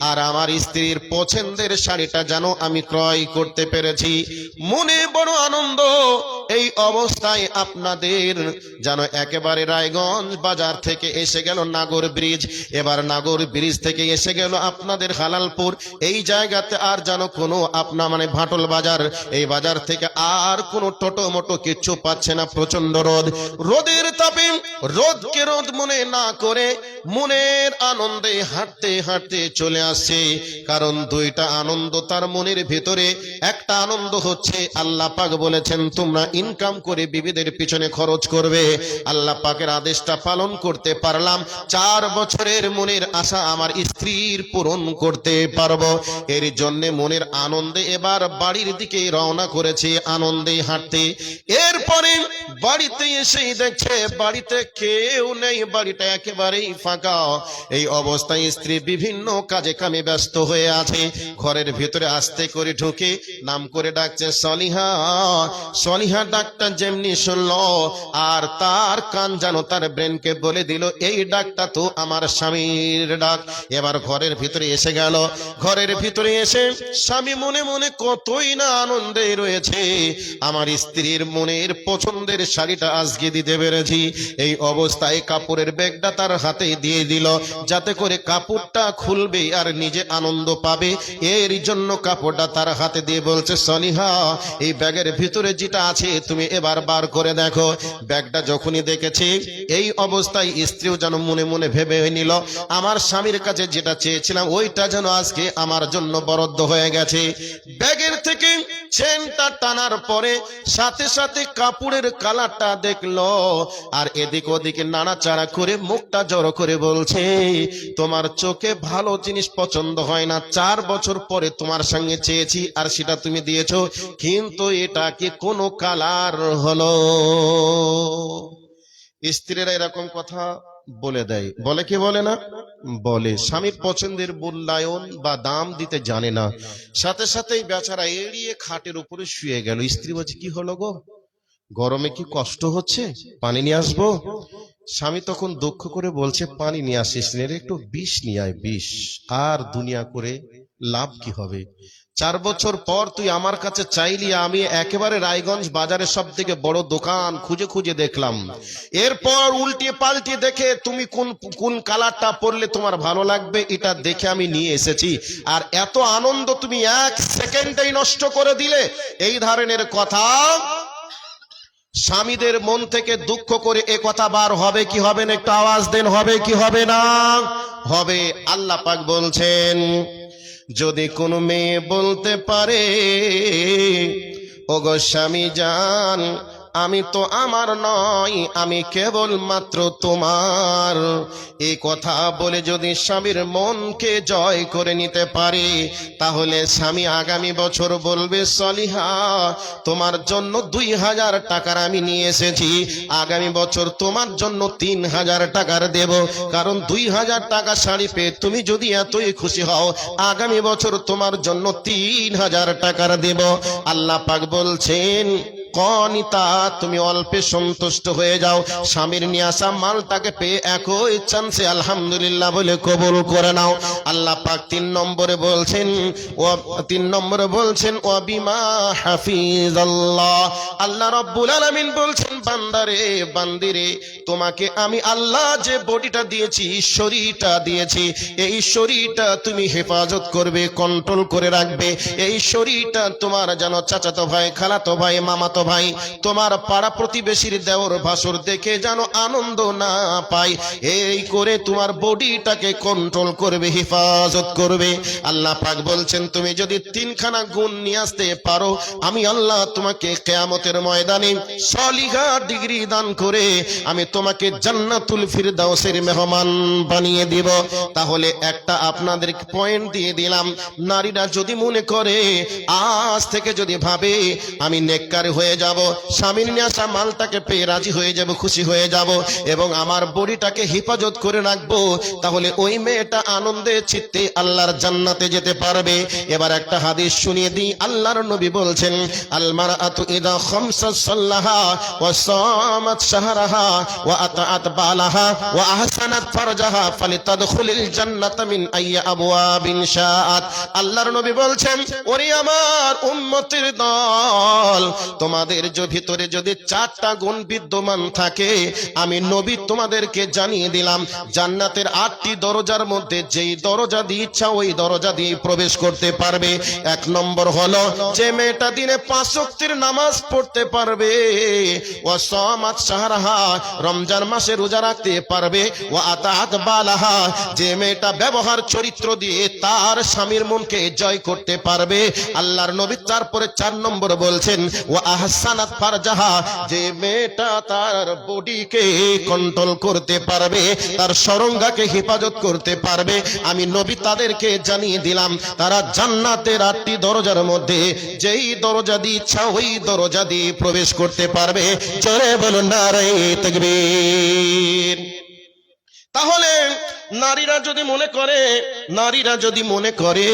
আর আমার স্ত্রীর পছন্দের শাড়িটা যেন আমি ক্রয় করতে পেরেছি, মনে বড় আনন্দ। এই অবস্থায় আপনাদের যেন একেবারে রায়গঞ্জ বাজার থেকে এসে গেল নাগর ব্রিজ, এবার নাগর ব্রিজ থেকে এসে গেল আপনাদের হালালপুর, এই জায়গাতে আর যেন কোনো আপনার মানে ভাটল বাজার, এই বাজার থেকে আর কোনো টোটো মোটো কিচ্ছু পাচ্ছে না। প্রচন্ড রোদ, রোদের তাপে রোদকে রোদ মনে না করে মনের আনন্দে হাঁটতে হাঁটতে চলে আসছে, কারণ 2টা আনন্দ তার মনের ভিতরে। একটা আনন্দ হচ্ছে আল্লাহ পাক বলেছেন তোমরা ইনকাম করে বিবিদের পিছনে খরচ করবে, আল্লাহ পাকের আদেশটা পালন করতে পারলাম, 4 বছরের মনের আশা আমার স্ত্রীর পূরণ করতে পারবো, এর জন্য মনের আনন্দে এবার বাড়ির দিকে রওনা করেছে আনন্দে হাঁটতে। এরপরে বাড়িতে এসেই দেখছে বাড়িতে কেউ নেই, বাড়িটা একেবারেই ফাঁকা। থাকা। এই অবস্থায় স্ত্রী বিভিন্ন কাজে কামে ব্যস্ত হয়ে আছে। ঘরের ভিতরে আস্তে করে ঢুকে নাম করে ডাকছে সলিহা। সলিহা ডাকটা যেমনি শুনলো আর তার কান যেন তার ব্রেনকে বলে দিল এই ডাকটা তো আমার স্বামীর ডাক। এবার ঘরের ভিতরে এসে গেল। ঘরের ভিতরে এসে স্বামী মনে মনে কতই না আনন্দে রয়েছে, আমার স্ত্রীর মনের পছন্দের শাড়িটা আজকে দিতে পেরেছি। এই অবস্থায় কাপড়ের ব্যাগটা তার হাতে দিয়ে দিল, যাতে করে কাপড়টা খুলবে আর নিজে আনন্দ পাবে। এর জন্য কাপড়টা তার হাতে দিয়ে বলছে সলিহা এই ব্যাগের ভিতরে যেটা আছে তুমি এবার বার করে দেখো। ব্যাগটা যখনই দেখেছে এই অবস্থায় স্ত্রীও যেন মনে মনে ভেবে নিল আমার স্বামীর কাছে যেটা চেয়েছিলাম ওইটা যেন আজকে আমার জন্য বরাদ্দ হয়ে গেছে। ব্যাগের থেকে চেনটা টানার পরে সাথে সাথে কাপড়ের কালারটা দেখলো আর এদিক ওদিকে নাড়াচাড়া করে মুখটা জড়ো করে বলছে তোমার চোখে ভালো জিনিস পছন্দ হয় না, 4 বছর পরে তোমার সঙ্গে চেয়েছি আর সেটা তুমি দিয়েছো, কিন্তু এটা কি কোনো কালার হলো? স্ত্রীরা এরকম কথা বলে দেয়, বলে কি বলে না? বলে। স্বামীর পছন্দের মূল্যায়ন বা দাম দিতে জানে না। সাথে সাথেই বেচারা এড়িয়ে খাটের উপরে শুয়ে গেল। স্ত্রী বলছে কি হলো গো, গরমে কি কষ্ট হচ্ছে, পানি নিয়ে আসবো? স্বামী তখন দুঃখ করে বলছে পানি নিয়ে আসিস রে, একটু বিষ নিয়ে আয়, বিষ। আর দুনিয়া করে লাভ কি হবে? 4 বছর পর তুই আমার কাছে চাইলি, আমি একেবারে রায়গঞ্জ বাজারে সব থেকে বড় দোকান খুঁজে খুঁজে দেখলাম। এরপর উল্টিয়ে পাল্টিয়ে দেখে তুমি কোন কালারটা পরলে তোমার ভালো লাগবে এটা দেখে আমি নিয়ে এসেছি, আর এত আনন্দ তুমি 1 সেকেন্ডেই নষ্ট করে দিলে। এই ধরনের কথা স্বামীদের মন থেকে দুঃখ করে এ কথা বার হবে কি হবে না? একটু আওয়াজ দেন, হবে কি হবে না? হবে। আল্লাহ পাক বলছেন যদি কোনো মেয়ে বলতে পারে ওগো স্বামী জান আমি তো আমার নয়, আমি কেবল মাত্র তোমার, এই কথা বলে যদি স্বামীর মনকে জয় করে নিতে পারে তাহলে স্বামী আগামী বছর বলবে সলিহা তোমার জন্য 2000 টাকার আমি নিয়ে এসেছি, আগামী বছর তোমার জন্য 3000 টাকার দেব, কারণ 2000 টাকা শাড়ি পেয়ে তুমি যদি এতই খুশি হও আগামী বছর তোমার জন্য 3000 টাকার দেব। আল্লাহ পাক বলছেন কনিতা তুমি অল্পে সন্তুষ্ট হয়ে যাও, স্বামীর নিয়ে আসা মালটাকে পেয়ে একই চান্সে আলহামদুলিল্লাহ বলে কবুল করে নাও। আল্লাহ পাক 3 নম্বরে বলছেন ও বিমা হাফিজাল্লাহ, আল্লাহ রাব্বুল আলামিন বলছেন বান্দারে বান্দিরে তোমাকে আমি আল্লাহ যে বডিটা দিয়েছি, শরীরটা দিয়েছি, এই শরীরটা তুমি হেফাজত করবে, কন্ট্রোল করে রাখবে। এই শরীরটা তোমার যেন চাচাতো ভাই, খালাতো ভাই, মামাতো ভাই, তোমার পাড়া প্রতিবেশীর দেওর ভাসুর দেখে যেন আনন্দ না পায়, এই করে তোমার বডিটাকে কন্ট্রোল করবে, হেফাজত করবে। আল্লাহ পাক বলছেন তুমি যদি 3খানা গুণ নিয়ে আসতে পারো আমি আল্লাহ তোমাকে কিয়ামতের ময়দানে সলিহা ডিগ্রি দান করে আমি তোমাকে জান্নাতুল ফিরদাউসের মেহমান বানিয়ে দিব। তাহলে একটা আপনাদের পয়েন্ট দিয়ে দিলাম, নারীরা যদি মনে করে আজ থেকে যদি ভাবে আমি নেককার হয়ে যাব, স্বামীর নিয়ে আসা মালটাকে পেয়ে রাজি হয়ে যাব, খুশি হয়ে যাব এবং আমার বডিটাকে হেফাজত করে রাখবো, তাহলে ওই মেয়েটা আনন্দে চিত্তে আল্লাহর জান্নাতে যেতে পারবে। এবার একটা হাদিস শুনিয়ে দিই। আল্লাহর নবী বলছেন আল মারআতু ইযা খামসা সাল্লাহা ওয়া সামাত শাহরাহা ওয়া আতাআত বালাহা ওয়া আহসানাত ফারজাহা ফালিতাদখুলিল জান্নাতা মিন আইয়্যা আবওয়াবিন শাআত। আল্লাহর নবী বলছেন ওরে আমার উম্মতের দল, তোমাদের ভিতরে যদি 4টা গুণ বিদ্যমান থাকে আমি নবী তোমাদেরকে জানিয়ে দিলাম জান্নাতের 8টি দরজার মধ্যে যেই দরজা দিয়ে ইচ্ছা ওই দরজা দিয়ে প্রবেশ করতে পারবে। 1 নম্বর হলো যে মেয়েটা দিনে 5 ওয়াক্তের নামাজ পড়তে পারবে, ওয়া সামাত শাহরাহা রমজান মাসে রোজা রাখতে পারবে, ওয়া আতাআত বালাহা যে মেয়েটা ব্যবহার চরিত্র দিয়ে তার স্বামীর মনকে জয় করতে পারবে। আল্লাহর নবী তারপরে 4 নম্বর বলছেন ওয়া আহসানাত ফারজাহা যে মেয়েটা তার বডিকে কন্ট্রোল করতে পারবে, তার সরঙ্গাকে হেফাজত করতে পারবে, আমি নবী তাদেরকে জানিয়ে দিলাম তারা জান্নাতের 8টি দরজার মধ্যে যেই দরজা দিয়ে ইচ্ছা ওই দরজা দিয়ে প্রবেশ করতে পারবে। জোরে বলুন নারে তাকবীর। তাহলে নারীরা যদি মনে করে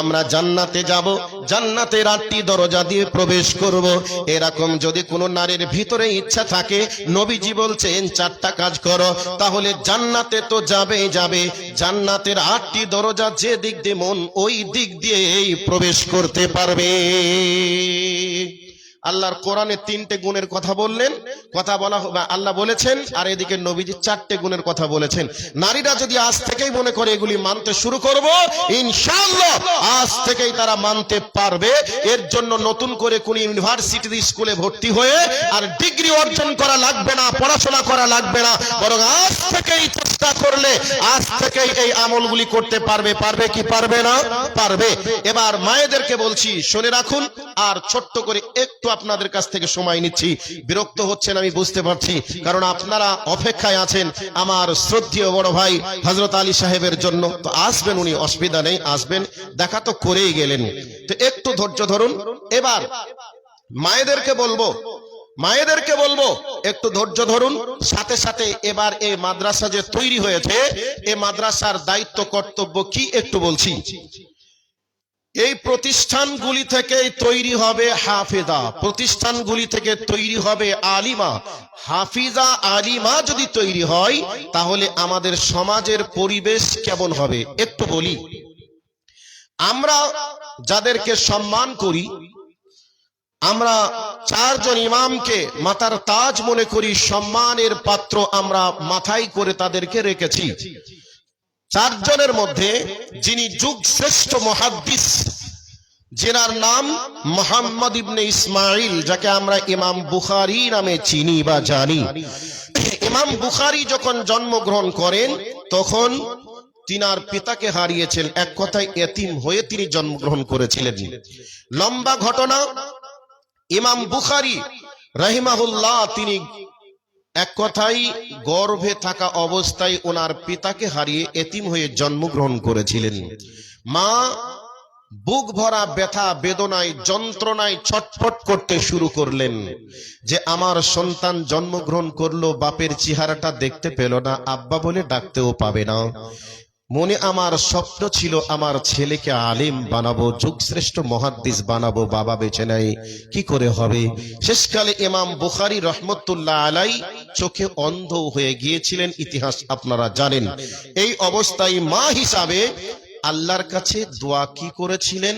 আমরা জান্নাতে যাব, জান্নাতের 8টি দরজা দিয়ে প্রবেশ করব, এরকম যদি কোনো নারীর ভিতরে ইচ্ছা থাকে, নবীজি বলছেন 4টা কাজ করো, তাহলে জান্নাতে তো যাবে। জান্নাতের 8টি দরজা যে দিক দিয়ে মন, ওই দিক দিয়েই প্রবেশ করতে পারবে। আল্লাহর কোরআনে 3টে গুণের কথা বললেন, কথা বলা আল্লাহ বলেছেন, আর এদিকে নবীজি 4টে গুণের কথা বলেছেন। নারীরা যদি আজ থেকেই মনে করে এগুলি মানতে শুরু করব, ইনশাআল্লাহ আজ থেকেই তারা মানতে পারবে। এর জন্য নতুন করে কোন ইউনিভার্সিটি স্কুলে ভর্তি হয়ে আর ডিগ্রি অর্জন করা লাগবে না, পড়াশোনা করা লাগবে না, বরং আজ থেকেই চেষ্টা করলে আজ থেকেই এই আমলগুলি করতে পারবে। পারবে কি পারবে না? পারবে। এবার মায়েদেরকে বলছি, শুনে রাখুন। আর ছোট্ট করে একটু আপনাদের কাছ থেকে সময় নিচ্ছি, বিরক্ত হচ্ছেন আমি বুঝতে পারছি, কারণ আপনারা অপেক্ষায় আছেন আমার শ্রদ্ধেয় বড় ভাই হযরত আলী সাহেবের জন্য। তো আসবেন উনি, অসুবিধা নেই, আসবেন, দেখা তো করেই গেলেন, তো একটু ধৈর্য ধরুন। এবার মায়েদেরকে বলবো একটু ধৈর্য ধরুন। সাথে সাথে এবার এই মাদ্রাসা যে তৈরি হয়েছে, এই মাদ্রাসার দায়িত্ব কর্তব্য কি একটু বলছি। এই প্রতিষ্ঠানগুলি থেকে তৈরি হবে হাফেজা, প্রতিষ্ঠানগুলি থেকে তৈরি হবে আলিমা। হাফিজা আলিমা যদি তৈরি হয়, তাহলে আমাদের সমাজের পরিবেশ কেমন হবে একটু বলি। আমরা যাদেরকে সম্মান করি, আমরা 4 জন ইমামকে মাথার তাজ মনে করি, সম্মানের পাত্র আমরা মাথায় করে তাদেরকে রেখেছি। 4 জনের মধ্যে যিনি যুগ শ্রেষ্ঠ মুহাদ্দিস, যেনার নাম মুহাম্মদ ইবনে ইসমাইল, যাকে আমরা ইমাম বুখারী নামে চিনি বা জানি। ইমাম বুখারী যখন জন্মগ্রহণ করেন, তখন তিনার পিতাকে হারিয়েছেন, এক কথায় এতিম হয়ে তিনি জন্মগ্রহণ করেছিলেন। লম্বা ঘটনা। ইমাম বুখারী রাহিমাহুল্লাহ তিনি এক কথায় গর্ভে থাকা অবস্থায় ওনার পিতাকে হারিয়ে এতিম হয়ে জন্মগ্রহণ করেছিলেন। মা বুক ভরা ব্যথা বেদনায় যন্ত্রণায় ছটফট করতে শুরু করলেন যে আমার সন্তান জন্মগ্রহণ করলো, বাপের চেহারাটা দেখতে পেল না, আব্বা বলে ডাকতেও পাবে না। মনে আমার স্বপ্ন ছিল আমার ছেলেকে আলিম বানাবো, যুগশ্রেষ্ঠ মুহাদ্দিস বানাবো, বাবা বেঁচে নাই, কি করে হবে। শেষকালে ইমাম বুখারী রহমতুল্লাহ আলাই চোখে অন্ধ হয়ে গিয়েছিলেন, ইতিহাস আপনারা জানেন। এই অবস্থায় মা হিসাবে আল্লাহর কাছে দোয়া কি করেছিলেন?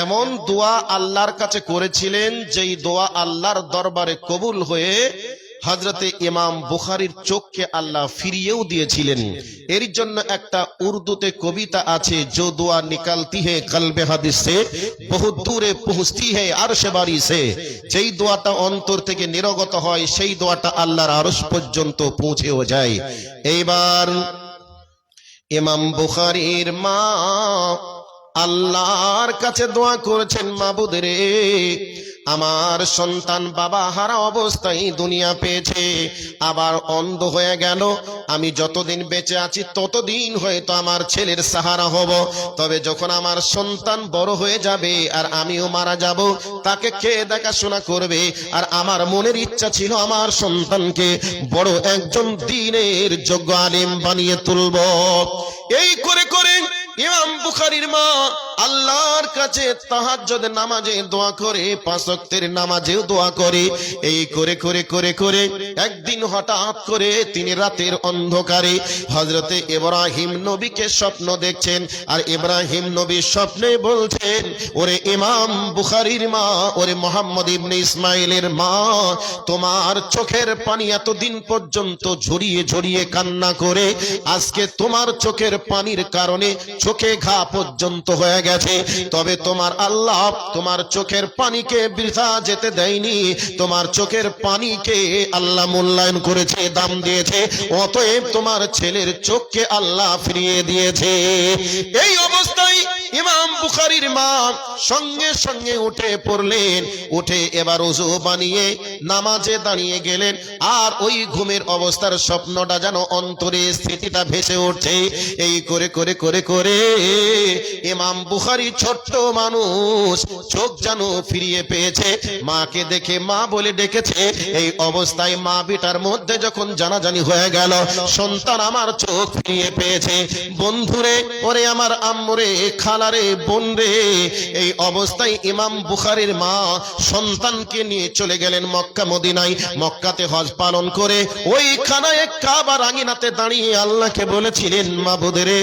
এমন দোয়া আল্লাহর কাছে করেছিলেন যেই দোয়া আল্লাহর দরবারে কবুল হয়ে হযরতে ইমাম বুখারীর চোখকে আল্লাহ ফিরিয়েও দিয়েছিলেন। এর জন্য একটা উর্দুতে কবিতা আছে, जो दुआ निकलती है कल्बे हादिस से बहुत दूरे पहुंचती है अर्श बारी से। যেই দোয়াটা অন্তর থেকে নিরগত হয়, সেই দোয়াটা আল্লাহর আরশ পর্যন্ত পৌঁছেও যায়। এইবার ইমাম বুখারীর মা আল্লাহর কাছে দোয়া করেছেন, মাবুদ রে, আমার সন্তান বাবা হারা অবস্থায় দুনিয়া পেয়েছে, আবার অন্ধ হয়ে গেল, আমি যতদিন বেঁচে আছি ততদিন হয়তো আমার ছেলের সাহারা হব, তবে যখন আমার সন্তান বড় হয়ে যাবে আর আমিও মারা যাব, তাকে কে দেখাশোনা করবে? আর আমার মনের ইচ্ছা ছিল আমার সন্তানকে বড় একজন দ্বীনের যোগ্য আলেম বানিয়ে তুলব। এই করে করে ইমাম বুখারীর মা আল্লাহর কাছে তাহাজ্জুদ নামাজে দোয়া করে, 5 ওয়াক্তের নামাজেও দোয়া করে। এই করে করে করে করে একদিন হঠাৎ করে তিনি রাতের অন্ধকারে হযরতে ইব্রাহিম নবীকে স্বপ্ন দেখছেন। আর ইব্রাহিম নবী স্বপ্নে বলছেন, ওরে ইমাম বুখারীর মা, ওরে মুহাম্মদ ইবনে ইসমাইলের মা, তোমার চোখের পানি এতদিন পর্যন্ত ঝরিয়ে ঝরিয়ে কান্না করে, আজকে তোমার চোখের পানির কারণে চোখে ঘা পর্যন্ত হয়ে গেছে, তবে তোমার আল্লাহ তোমার চোখের পানিকে বৃথা যেতে দেয়নি, তোমার চোখের পানিকে আল্লাহ মূল্যায়ন করেছে, দাম দিয়েছে, অতএব তোমার ছেলের চোখকে আল্লাহ ফিরিয়ে দিয়েছে। এই অবস্থায় ইমাম বুখারীর মা সঙ্গে সঙ্গে উঠে পড়লেন, উঠে এবার ওযু বানিয়ে নামাজে দাঁড়িয়ে গেলেন। আর ওই ঘুমের অবস্থার স্বপ্নটা যেন অন্তরে স্মৃতিটা ভেসে উঠছে। এই করে করে করে করে ইমাম বুখারী ছোট্ট মানুষ, চোখ যেন ফিরিয়ে পেয়েছে, মাকে দেখে মা বলে ডেকেছে। এই অবস্থায় মা বেটার মধ্যে যখন জানাজানি হয়ে গেল, সন্তান আমার চোখ ফিরিয়ে পেয়েছে। বন্ধুরে, ওরে আমার আম্মুরে, খালারে, বোন রে, এই অবস্থায় ইমাম বুখারীর মা সন্তানকে নিয়ে চলে গেলেন মক্কা মদিনায়। মক্কাতে হজ পালন করে ওইখানে কাবার আঙিনাতে দাঁড়িয়ে আল্লাহকে বলেছিলেন, মাবুদ রে,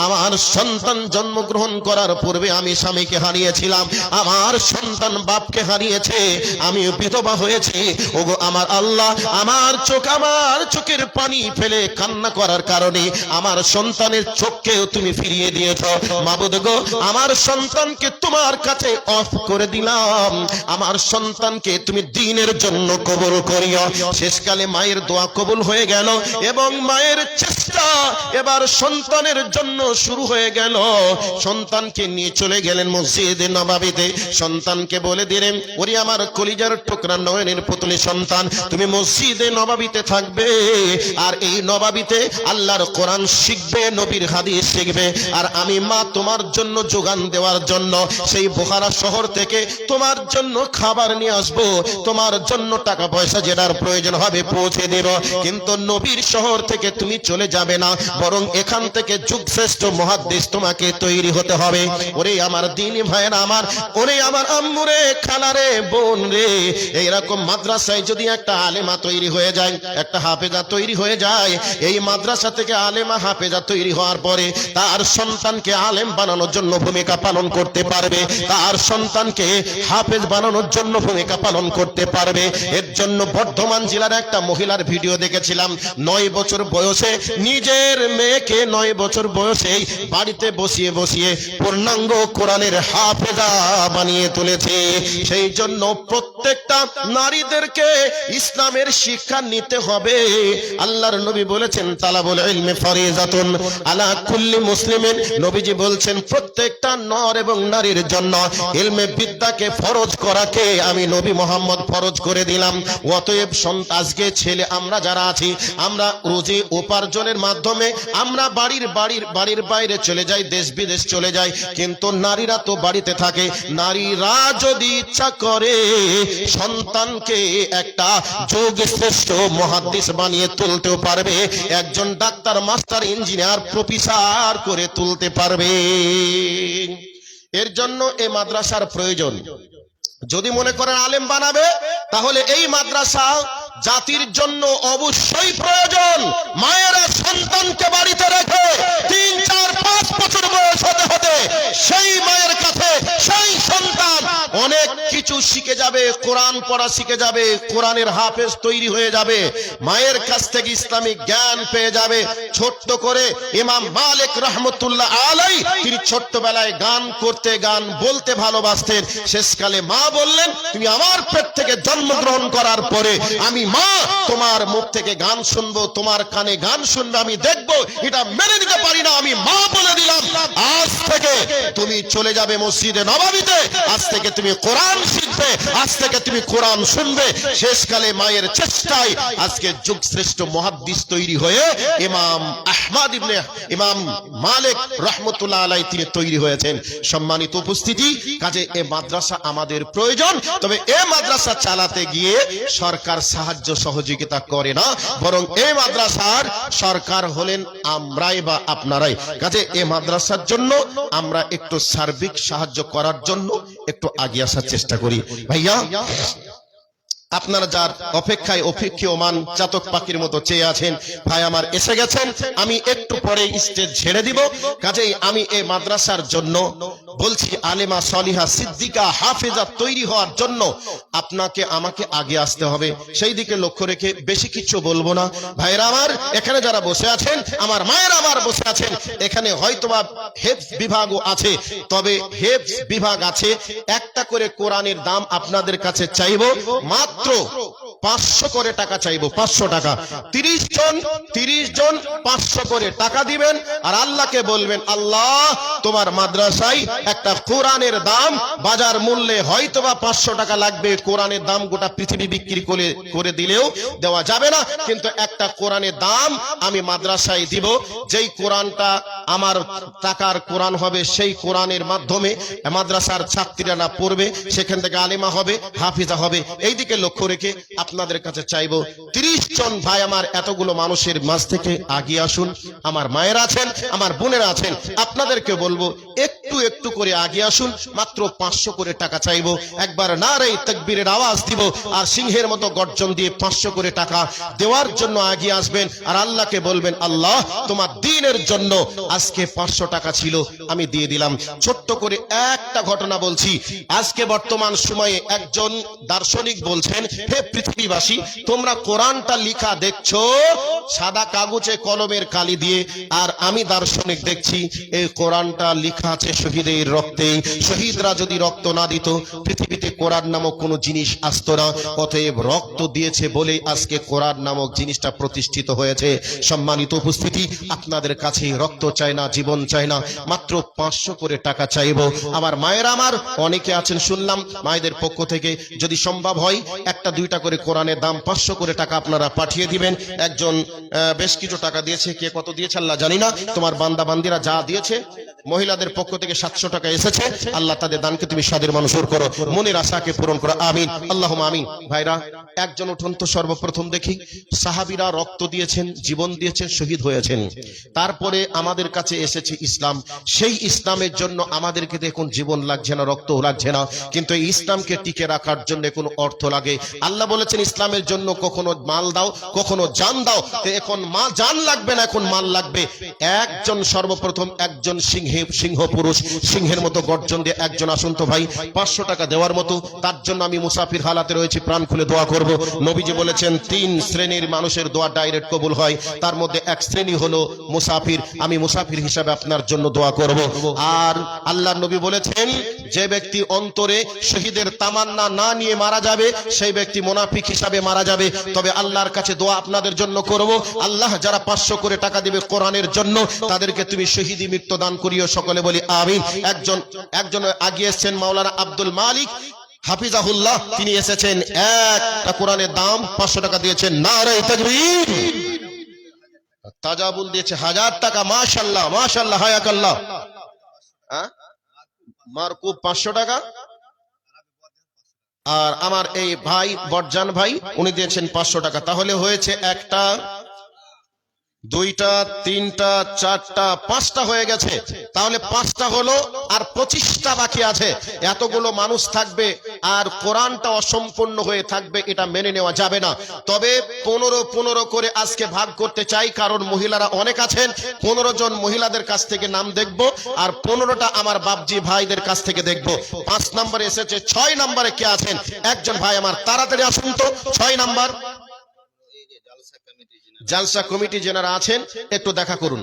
আমার সন্তান জন্মগ্রহণ করার পূর্বে আমি স্বামীকে হারিয়েছিলাম, আমার সন্তান বাপকে হারিয়েছে, আমি বিধবা হয়েছি। ওগো আমার আল্লাহ, আমার চোখের পানি ফেলে কান্না করার কারণে আমার সন্তানের চোখকেও তুমি ফিরিয়ে দিয়েছ। মাবুদ গো, আমার সন্তানকে তোমার কাছে অফ করে দিলাম, আমার সন্তানকে তুমি দ্বীনের জন্য কবুল করিও। শেষকালে মায়ের দোয়া কবুল হয়ে গেল এবং মায়ের চেষ্টা এবার সন্তানের জন্য শুরু হয়ে গেল। সন্তানকে নিয়ে চলে গেলেন মসজিদে নববীতে। সন্তানকে বলে দিলেন, ওরে আমার কলিজার টুকরা নয়নের পুতুলি সন্তান, তুমি মসজিদে নববীতে থাকবে, আর এই নববীতে আল্লাহর কোরআন শিখবে, নবীর হাদিস শিখবে, আর আমি মা তোমার জন্য যোগান দেওয়ার জন্য সেই বুখারা শহর থেকে তোমার জন্য খাবার নিয়ে আসবো, তোমার জন্য টাকা পয়সা যেটার প্রয়োজন হবে পৌঁছে দেব। কিন্তু নবীর শহর থেকে তুমি চলে যাবে না, বরং এখান থেকে যুগশ্রেষ্ঠ মুহাদ্দিস তোমাকে তৈরি হতে হবে। ওরে আমার দ্বীনি ভাইয়েরা আমার, ওরে আমার আম্মুরে, খালারে, বোন রে, এইরকম মাদ্রাসায় যদি একটা আলেমা তৈরি হয়ে যায়, একটা হাফেজা তৈরি হয়ে যায়, এই মাদ্রাসা থেকে আলেমা হাফেজা তৈরি হওয়ার পরে তার সন্তানকে আলেম বানানোর জন্য ভূমিকা পালন করতে পারবে, তার সন্তানকে হাফেজ বানানোর জন্য ভূমিকা পালন করতে পারবে। এর জন্য বর্ধমান জেলার একটা মহিলার ভিডিও দেখেছিলাম, 9 বছর বয়সে নিজের মেয়েকে 9 বছর বয়সে বাড়িতে বসিয়ে বসিয়ে পূর্ণাঙ্গ কোরআনের হাফেজা বানিয়ে তুলেছে। সেই জন্য প্রত্যেকটা নারীদেরকে ইসলামের শিক্ষা নিতে হবে। আল্লাহর নবী বলেছেন, তালাবুল ইলমি ফরিজাতুন আলা কুল্লি মুসলিমিন। নবীজি বলছেন, প্রত্যেকটা নর এবং নারীর জন্য ইলমে বিদ্যাকে ফরজ করাকে আমি নবী মুহাম্মদ ফরজ করে দিলাম। অতএব আজকে ছেলে আমরা যারা আছি, আমরা রুজি উপার্জনের মাধ্যমে আমরা বাড়ির বাইরে চলে যাই, দেশ বিদেশ চলে যাই, কিন্তু নারীরা তো বাড়িতে থাকে। নারীরা যদি ইচ্ছা করে সন্তানকে একটা যোগশ্রেষ্ঠ মুহাদ্দিস বানিয়ে তুলতেও পারবে, একজন ডাক্তার, মাস্টার, ইঞ্জিনিয়ার, প্রফেসর করে তুলতে পারবে। এর জন্য এই মাদ্রাসার প্রয়োজন। যদি মনে করেন আলেম বানাবে, তাহলে এই মাদ্রাসা জাতির জন্য অবশ্যই প্রয়োজন। মায়েরা সন্তানকে বাড়িতে রেখে 3, 4, 5 বছর বয়স হতে হতে সেই মায়ের কাছে সেই সন্তান অনেক কিছু শিখে যাবে, কোরআন পড়া শিখে যাবে, কোরআনের হাফেজ তৈরি হয়ে যাবে, মায়ের কাছ থেকে ইসলামিক জ্ঞান পেয়ে যাবে। ছোট্ট করে ইমাম মালিক রহমতুল্লাহ আলাই, তিনি ছোট্টবেলায় গান বলতে ভালোবাসতেন। শেষকালে মা বললেন, তুমি আমার পেট থেকে জন্মগ্রহণ করার পরে আমি মা তোমার মুখ থেকে গান শুনবো, তোমার কানে গান শুনবে, আমি দেখবো, এটা মেনে নিতে পারি না, আমি মা বলে দিলাম, আজ থেকে তুমি চলে যাবে মসজিদে নববীতে, আজ থেকে তুমি কোরআন শিখবে, আজ থেকে তুমি কোরআন শুনবে। শেষকালে মায়ের চেষ্টায় আজকে যুগশ্রেষ্ঠ মুহাদ্দিস তৈরি হয়ে ইমাম আহমদ ইবনে ইমাম মালিক রহমতুল্লাহ আলাইহি তিনি তৈরি হয়েছেন। সম্মানিত উপস্থিতি, কাজে এই মাদ্রাসা আমাদের প্রয়োজন। তবে এই মাদ্রাসা চালাতে গিয়ে সরকার সাহায্য সহযোগিতা করে না, বরং এই মাদ্রাসার সরকার হলেন আমরাই বা আপনারাই। কাজে এই মাদ্রাসার জন্য আমরা একটু সার্বিক সাহায্য করার জন্য একটু এগিয়ে আসার চেষ্টা করি। ভাইয়া, আপনারা যার অপেক্ষায় অপেক্ষমান চাতক পাখির মতো চেয়ে আছেন, ভাই আমার এসে গেছেন, আমি একটু পরে স্টেজ ছেড়ে দিব। কাজেই আমি এই মাদ্রাসার জন্য বলছি, আলেমা, সলিহা, সিদ্দিকা, হাফেজা তৈরি হওয়ার জন্য আপনাকে আমাকে আগে আসতে হবে। সেই দিকে লক্ষ্য রেখে বেশি কিছু বলবো না। ভাইরা আমার, এখানে যারা বসে আছেন, আমার মায়ের আমার বসে আছেন, এখানে হয়তোবা হেফজ বিভাগও আছে, তবে হেফজ বিভাগ আছে, একটা করে কোরআনের দাম আপনাদের কাছে চাইবো মাত্র 500 করে টাকা চাইবো, 500 টাকা। 30 জন 500 করে টাকা দিবেন আর আল্লাহকে বলবেন, আল্লাহ তোমার মাদ্রাসায় একটা কোরআনের দাম বাজার মূল্যে হয়তোবা 500 টাকা লাগবে, কোরআনের দাম গোটা পৃথিবী বিক্রি করে দিলেও দেওয়া যাবে না, কিন্তু একটা কোরআনের দাম আমি মাদ্রাসায় দিব, যেই কোরআনটা আমার টাকার কোরআন হবে, সেই কোরআনের মাধ্যমে মাদ্রাসার ছাত্রীরা পড়বে, সেখান থেকে আলেমা হবে, হাফিজা হবে। এই দিকে লক্ষ্য রেখে আপনাদের কাছে চাইবো 30 জন ভাই আমার এতগুলো মানুষের মাঝ থেকে আগিয়ে আসুন। আমার মায়ের আছেন, আমার বোনেরা আছেন, আপনাদেরকে বলবো একটু একটু করে আগিয়ে আসুন। মাত্র 500 করে টাকা চাইবো। একবার নারে তাকবীরের আওয়াজ দিব আর সিংহের মতো গর্জন দিয়ে 500 করে টাকা দেওয়ার জন্য আগিয়ে আসবেন আর আল্লাহকে বলবেন, আল্লাহ তোমার দ্বীনের জন্য আজকে 500 টাকা ছিল, আমি দিয়ে দিলাম। ছোট্ট করে একটা ঘটনা বলছি। আজকে বর্তমান সময়ে একজন দার্শনিক বলছেন, হে পৃথিবীবাসী, তোমরা কোরআনটা লিখা দেখছো সাদা কাগজে কলমের কালি দিয়ে, আর আমি দার্শনিক দেখছি এই কোরআনটা লিখা আছে শহীদের রক্তে। শহীদরা যদি রক্ত না দিত পৃথিবীতে কোরআন নামক কোনো জিনিস আসতো না। অতএব রক্ত দিয়েছে বলে আজকে কোরআন নামক জিনিসটা প্রতিষ্ঠিত হয়েছে। সম্মানিত উপস্থিতি, আপনাদের কাছে রক্ত চাই না, জীবন চাই না, মাত্র 500 করে টাকা চাইবো। আমার মায়েরা আমার অনেকে আছেন শুনলাম, মায়েদের পক্ষ থেকে যদি সম্ভব হয় একটা দুইটা করে কোরআনের দাম 500 করে টাকা আপনারা পাঠিয়ে দিবেন। একজন বেশ কিছু টাকা দিয়েছে, কে কত দিয়েছে আল্লাহ জানি না, তোমার বান্দা বান্দিরা যা দিয়েছে, মহিলাদের পক্ষ থেকে 700 টাকা এসেছে, আল্লাহ তাদের দানকে তুমি সাদের মানুষের করো, মনের আশাকে পূরণ করো, আমিন আল্লাহুম্মা আমিন। ভাইরা একজন উঠুন তো সর্বপ্রথম দেখি। সাহাবীরা রক্ত দিয়েছেন, জীবন দিয়েছেন, শহীদ হয়েছেন, তারপরে আমাদের কাছে এসেছে ইসলাম। সেই ইসলামের জন্য আমাদেরকে দেখুন জীবন লাগছে না, রক্ত লাগছে না, কিন্তু এই ইসলামকে টিকে রাখার জন্য কোনো অর্থ লাগে। আল্লাহ বলেছেন ইসলামের জন্য কখনো মাল দাও, কখনো জান দাও, তো এখন জান লাগবে না, এখন মাল লাগবে। একজন সর্বপ্রথম একজন সিংহ পুরুষ সিংহের মতো গর্জন দিয়ে একজন আসুন তো ভাই, 500 টাকা দেওয়ার মতো। তার জন্য আমি মুসাফির হালাতে রয়েছি, প্রাণ খুলে দোয়া করব। নবীজি বলেছেন 3 শ্রেণীর মানুষের দোয়া ডাইরেক্ট কবুল হয়, তার মধ্যে এক শ্রেণী হলো মুসাফির। আমি মুসাফির হিসাবে আপনার জন্য দোয়া করব। আর আল্লাহর নবী বলেছেন যে ব্যক্তি অন্তরে শহীদের তামান্না না নিয়ে মারা যাবে সেই ব্যক্তি মুনাফিক হিসাবে মারা যাবে। তবে আল্লাহর কাছে দোয়া আপনাদের জন্য করব, আল্লাহ যারা 500 করে টাকা দিবে কোরআনের জন্য তাদেরকে তুমি শহীদি মৃত্যু দান করিও, সকলে বলি আমিন। একজন আগিয়ে এসেছেন মাওলানা আব্দুল মালিক হাফিজাহুল্লাহ, তিনি এসেছেন, একটা কোরআনের দাম 500 টাকা দিয়েছেন, নারে তাকবীর। তাজাবুল দিয়েছে 1000 টাকা, মাশাআল্লাহ মাশাআল্লাহ, হায়াকাল্লাহ। মারকুব 500 টাকা। আর আমার এই ভাই বরজান ভাই উনি দিয়েছেন 500 টাকা। তাহলে হয়েছে একটা, দুইটা, তিনটা, চারটা, 5টা হয়ে গেছে। তাহলে 5টা হলো আর 25টা বাকি আছে। এতগুলো মানুষ থাকবে আর কোরআনটা অসম্পূর্ণ হয়ে থাকবে, এটা মেনে নেওয়া যাবে না। তবে 15 করে আজকে ভাগ করতে চাই, কারণ মহিলারা অনেক আছেন। 15 জন মহিলাদের কাছ থেকে নাম দেখব আর 15টা আমার বাপজি ভাইদের কাছ থেকে দেখব। 5 নম্বরে এসেছে, 6 নম্বরে কে আছেন? একজন ভাই আমার তাড়াতাড়ি আসুন তো, 6 নম্বর। জালসা কমিটি যারা আছেন একটু দেখা করুন।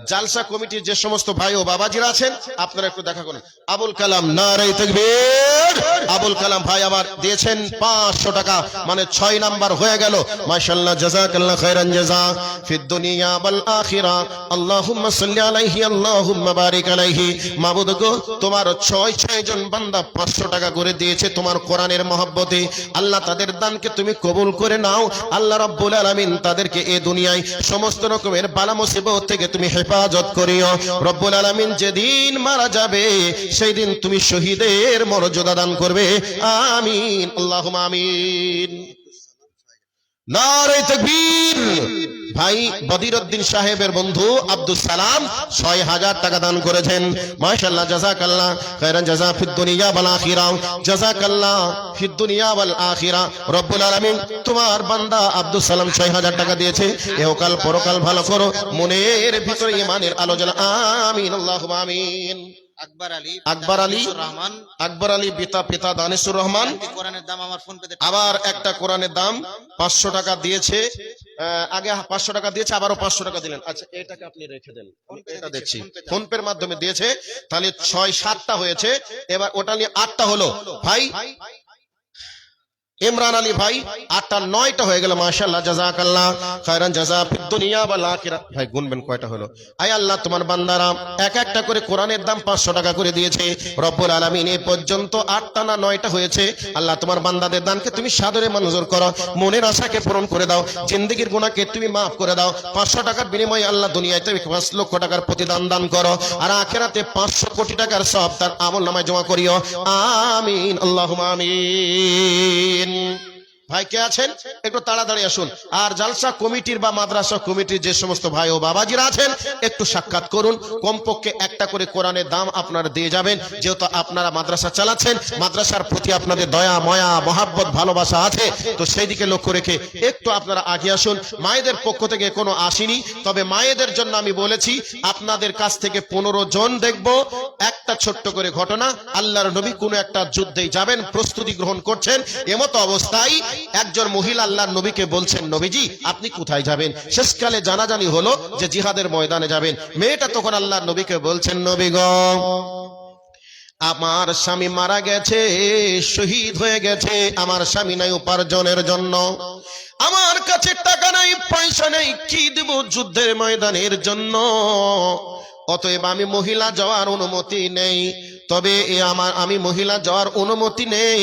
জালসা কমিটির যে সমস্ত ভাই ও বাবাজিরা আছেন আপনারা একটু দেখা করুন। আবুল কালাম, নারে তাকবীর। আবুল কালাম ভাই আবার দিয়েছেন 500 টাকা, মানে 6 নাম্বার হয়ে গেল। মাশাআল্লাহ, জাযাকাল্লাহ খাইরান জাযা ফিদ দুনিয়া ওয়াল আখিরা। আল্লাহুম্মা সাল্লি আলাইহি, আল্লাহুম্মা বারিক আলাইহি। মাবুদ গো, তোমার 6 জন বান্দা 500 টাকা করে দিয়েছে তোমার কোরআনের মহব্বতে। আল্লাহ তাদের দানকে তুমি কবুল করে নাও। আল্লাহ রাব্বুল আলামিন তাদেরকে এই দুনিয়ায় সমস্ত রকমের বালা মুসিবত থেকে তুমি হেফাজত করিও। রব্বুল আলামিন যেদিন মারা যাবে সেই দিন তুমি শহীদের মর্যাদা দান করবে, আমিন আল্লাহুম্মা আমিন। নারে তাকবীর। ভাই বদিরউদ্দিন সাহেবের বন্ধু আব্দুল সালাম 6000 টাকা দান করেছেন, মাশাআল্লাহ, জাযাকাল্লাহ খাইরান জাযা ফিদ দুনিয়া ওয়াল আখিরা। জাযাকাল্লাহ ফিদ দুনিয়া ওয়াল আখিরা। রব্বুল আলামিন তোমার বান্দা আব্দুল সালাম 6000 টাকা দিয়েছে, ইহকাল পরকাল ভালো করো, মনের ভিতরে ঈমানের আলো জ্বালা, আমিন আল্লাহুম্মা আমিন। আকবর আলী পিতা দানেশুর রহমান। আবার একটা কোরআনের দাম 500 টাকা দিয়েছে, আগে 500 টাকা দিয়েছে, আবারও 500 টাকা দিলেন। আচ্ছা, এটাকে আপনি রেখে দেন, এটা দেখছি ফোন পের মাধ্যমে দিয়েছে। তাহলে 6-7টা হয়েছে, এবার ওটা নিয়ে 8টা হলো। ভাই ইমরান আলী ভাই 8টা 9টা হয়ে গেল মাশাআল্লাহ জাযাকাল্লাহ খায়রান জাযা ফিদ দুনিয়া ওয়াল আখিরাহ। ভাই গুনবেন কয়টা হলো? আয় আল্লাহ তোমার বান্দারা এক একটা করে কোরআনের দাম 500 টাকা করে দিয়েছে রব্বুল আলামিন। এই পর্যন্ত 8টা না 9টা হয়েছে। আল্লাহ তোমার বান্দাদের দানকে তুমি সাদরে মঞ্জুর করো, মনের আশাকে পূরণ করে দাও, জিন্দেগীর গুনাহকে তুমি maaf করে দাও। 500 টাকার বিনিময়ে আল্লাহ দুনিয়াতে 5 লক্ষ টাকার প্রতিদান দান করো, আর আখিরাতে 500 কোটি টাকার সওয়াব তার আমলনামায় জমা করিও। আমিন আল্লাহুম্মা আমিন। ভাই কে আছেন একটু তাড়াতাড়ি আসুন। আর জালসা কমিটির বা মাদ্রাসা কমিটির যে সমস্ত ভাই ও বাবাজিরা আছেন একটু সাক্ষাৎ করুন। কমপক্ষে একটা করে কোরআনের দাম আপনারা দিয়ে যাবেন, যেহেতু আপনারা মাদ্রাসা চালাচ্ছেন, মাদ্রাসার প্রতি আপনাদের দয়া ময়া মহাব্বত ভালোবাসা আছে, তো সেই দিকে লক্ষ্য রেখে একটু আপনারা আগে আসুন। মায়েদের পক্ষ থেকে কোনো আসেনি, তবে মায়েদের জন্য আমি বলেছি আপনাদের কাছ থেকে 15 জন দেখব। একটা ছোট্ট করে ঘটনা, আল্লাহর নবী কোনো একটা যুদ্ধে যাবেন, প্রস্তুতি গ্রহণ করছেন, এমতো অবস্থায় একজন মহিলা আল্লাহর নবীকে বলছেন, নবীজি আপনি কোথায় যাবেন? শেষকালে জানাজানি হলো যে জিহাদের ময়দানে যাবেন। মেয়েটা তখন আল্লাহর নবীকে বলছেন, নবী গো, আমার স্বামী মারা গেছে, শহীদ হয়ে গেছে, আমার স্বামী নাই উপার্জনের জন্য, আমার কাছে টাকা নাই পয়সা নেই, কি দেব যুদ্ধের ময়দানের জন্য, অতএব আমি মহিলা যাওয়ার অনুমতি নেই। তবে আমি মহিলা যাওয়ার অনুমতি নেই,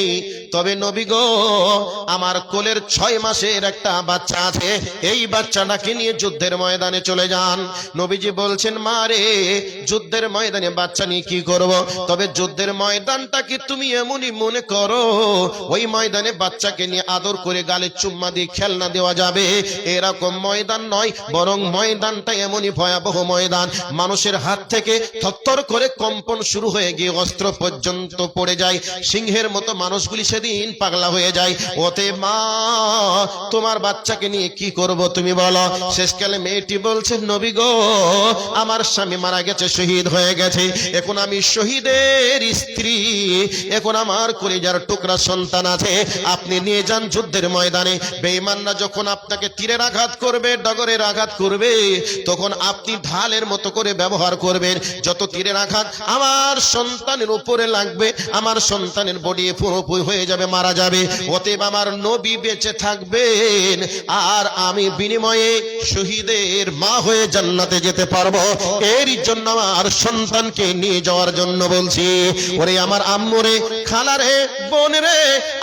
তবে নবী গো আমার কোলের 6 মাসের একটা বাচ্চা আছে, এই বাচ্চাটাকে নিয়ে যুদ্ধের ময়দানে চলে যান। নবীজি বলছেন, মা রে যুদ্ধের ময়দানে বাচ্চা নিয়ে কি করব? তবে যুদ্ধের ময়দানটা কি তুমি এমনই মনে করো ওই ময়দানে বাচ্চাকে নিয়ে আদর করে গালে চুম্মা দিয়ে খেলনা দেওয়া যাবে, এরকম ময়দান নয়, বরং ময়দানটা এমনই ভয়াবহ ময়দান, মানুষের হাত থেকে থরথর করে কম্পন শুরু হয়ে গিয়ে অস্ত্র পর্যন্ত পড়ে যায়, সিংহের মতো মানুষগুলি সেদিন পাগলা হয়ে যায়। ওতে মা তোমার বাচ্চাকে নিয়ে কি করব তুমি বলো? শেষকালে মেয়েটি বলছে, নবী গো আমার স্বামী মারা গেছে, শহীদ হয়ে গেছে, এখন আমি শহীদের স্ত্রী, এখন আমার কলিজার টুকরা সন্তান আছে, আপনি নিয়ে যান যুদ্ধের ময়দানে। বেঈমানরা যখন আপনাকে তীরের আঘাত করবে, ডগরের আঘাত করবে, তখন আপনি ঢালের মতো করে ব্যবহার করবেন। যত তীরের আঘাত আমার সন্তানের উপরে লাগবে, আমার সন্তানের বডি পুরোপুরি হয়ে যাবে, মারা যাবে, অতএব আমার নবী বেঁচে থাকবেন, আর আমি বিনিময়ে শহীদের মা হয়ে জান্নাতে যেতে পারবো। এর জন্য আমার সন্তানকে নিয়ে যাওয়ার জন্য বলছি। ওরে আমার আম্মুরে, খালারে, বোনরে,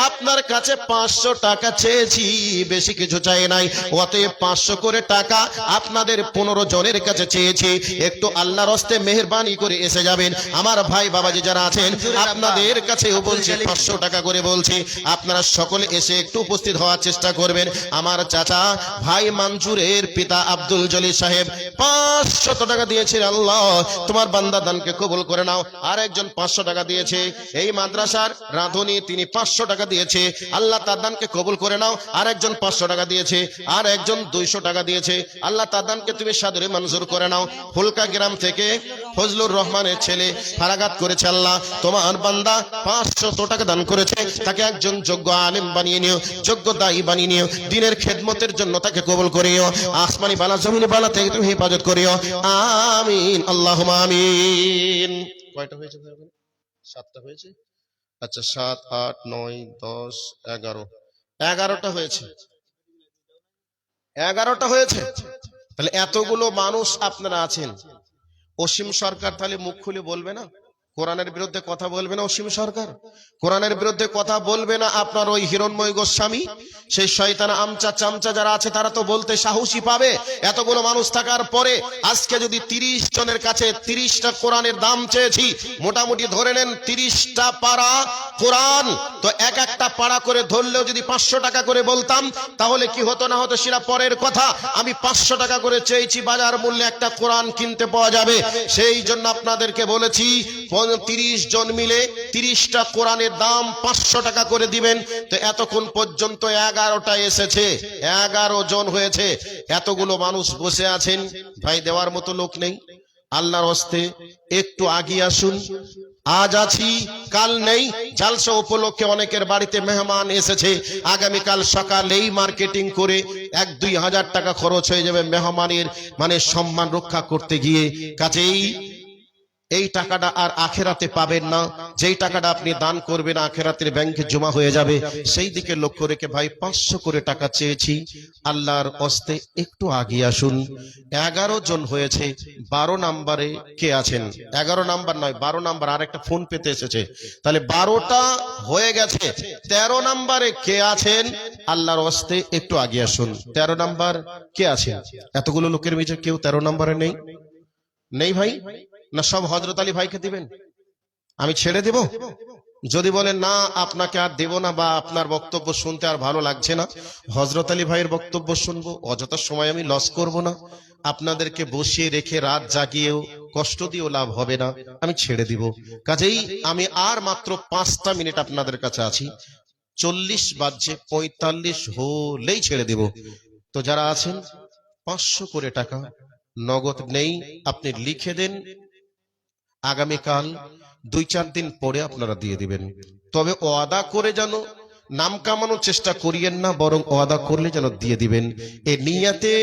আপনার কাছে 500 টাকা চেয়েছি, বেশি কিছু চাই নাই, অতএব 500 করে টাকা আপনাদের 15 জনের কাছে চেয়েছি, একটু আল্লাহর হস্তে মেহেরবানি করে এসে যাবেন। আমার ভাই বাবাজি যারা আছেন আপনাদের কাছেও বলছি 500 টাকা করে বলছি, আপনারা সকলে এসে একটু উপস্থিত হওয়ার চেষ্টা করবেন। আমার চাচা ভাই মঞ্জুরের পিতা আব্দুল জলিল সাহেব 500 টাকা দিয়েছে, আল্লাহ তোমার বান্দা দানকে কবুল করে নাও। আর একজন 500 টাকা দিয়েছে, এই মাদ্রাসার রাঁধুনি, তিনি 500 টাকা দিয়েছে, আল্লাহ তার দানকে কবুল করে নাও। আর একজন 500 টাকা দিয়েছে, আর একজন 200 টাকা দিয়েছে, আল্লাহ তার দানকে তুমি সাদরে মঞ্জুর করে নাও। ফুলকা গ্রাম থেকে ফজলুর রহমানের ছেলে ফারাগাত করেছে, আল্লাহ তোমার বান্দা 500 টাকা দান করেছে, তাকে একজন যোগ্য আলেম বানিয়ে নিও, যোগ্য দায়ী বানিয়ে নিও, দিনের খেদমতের জন্য তাকে কবুল করিও, আসমানি বালা জমিনি বালা থেকে তুমি হেফাজত করিও, আমিন আল্লাহুম্মা আমিন। কয়টা হয়েছে? 7টা হয়েছে। আচ্ছা 7, 8, 9, 10, 11, 11টা হয়েছে, 11টা হয়েছে। তাহলে এতগুলো মানুষ আপনারা আছেন, অসীম সরকার তাহলে মুখ খুলে বলবে না কোরআনের বিরুদ্ধে কথা বলবে না? অসীম সরকার কোরআনের বিরুদ্ধে কথা বলবে না? আপনার ওই হিরণময় গোস্বামী, সেই শয়তান আমচা চামচা যারা আছে তারা তো বলতে সাহসী পাবে। এতগুলো মানুষ থাকার পরে আজকে যদি 30 জনের কাছে 30টা কোরআনের দাম চেয়েছি, মোটামুটি ধরে নেন 30টা পারা কোরআন, তো এক একটা পারা করে ধরলেও যদি 500 টাকা করে বলতাম, তাহলে কি হতো না হতো সেটা পরের কথা। আমি 500 টাকা করে চেয়েছি, বাজার মূল্যে একটা কোরআন কিনতে পাওয়া যাবে, সেই জন্য আপনাদেরকে বলেছি 30 জন মিলে 30টা কোরআনের দাম 500 টাকা করে দিবেন। তো এতক্ষণ পর্যন্ত 11টা এসেছে, 11 জন হয়েছে, এতগুলো মানুষ বসে আছেন, ভাই দেওয়ার মতো লোক নেই? আল্লাহর হস্তে একটু আগিয়ে আসুন। আজ আছি কাল নেই, জালসা উপলক্ষে অনেকের বাড়িতে মেহমান এসেছে, আগামীকাল সকালেই মার্কেটিং করে 1-2 হাজার টাকা খরচ হয়ে যাবে মেহমানের মানে সম্মান রক্ষা করতে গিয়ে। কাজেই এই টাকাটা আর আখেরাতে পাবেন না। যেই টাকাটা আপনি দান করবেন আখেরাতের ব্যাংকে জমা হয়ে যাবে, সেই দিকে লক্ষ্য রেখে ভাই 500 করে টাকা চেয়েছি। আল্লাহর হস্তে একটু আগিয়ে আসুন। 11 জন হয়েছে। 12 নম্বরে কে আছেন? 11 নাম্বার নয়, 12 নাম্বার। আর একটা ফোন পেতে এসেছে, তাহলে 12টা হয়ে গেছে। 13 নম্বরে কে আছেন? আল্লাহর হস্তে একটু আগিয়ে আসুন। 13 নাম্বার কে আছে? এতগুলো লোকের মধ্যে কেউ 13 নম্বরে নেই? নেই ভাই? না সব হযরত আলী ভাইকে দিবেন? আমি ছেড়ে দেব? যদি বলেন না আপনাকে আর দেব না, বা আপনার বক্তব্য শুনতে আর ভালো লাগছে না, হযরত আলী ভাইয়ের বক্তব্য শুনবো, অযথা সময় আমি লস করব না। আপনাদেরকে বসিয়ে রেখে রাত জাগিয়েও কষ্ট দিয়েও লাভ হবে না, আমি ছেড়ে দিব। কাজেই আমি আর মাত্র 5টা মিনিট আপনাদের কাছে আছি। 40 বাজছে, 45 হলেই ছেড়ে দেব। তো যারা আছেন 500 করে টাকা নগদ নেই, আপনি লিখে দেন, আগামীকাল 2-4 দিন পরে আপনারা দিয়ে দিবেন। তবে ওয়াদা করে যেন নাম কামানোর চেষ্টা করিয়েন না, বরং ওয়াদা করলে যেন দিয়ে দিবেন। এই নিয়তে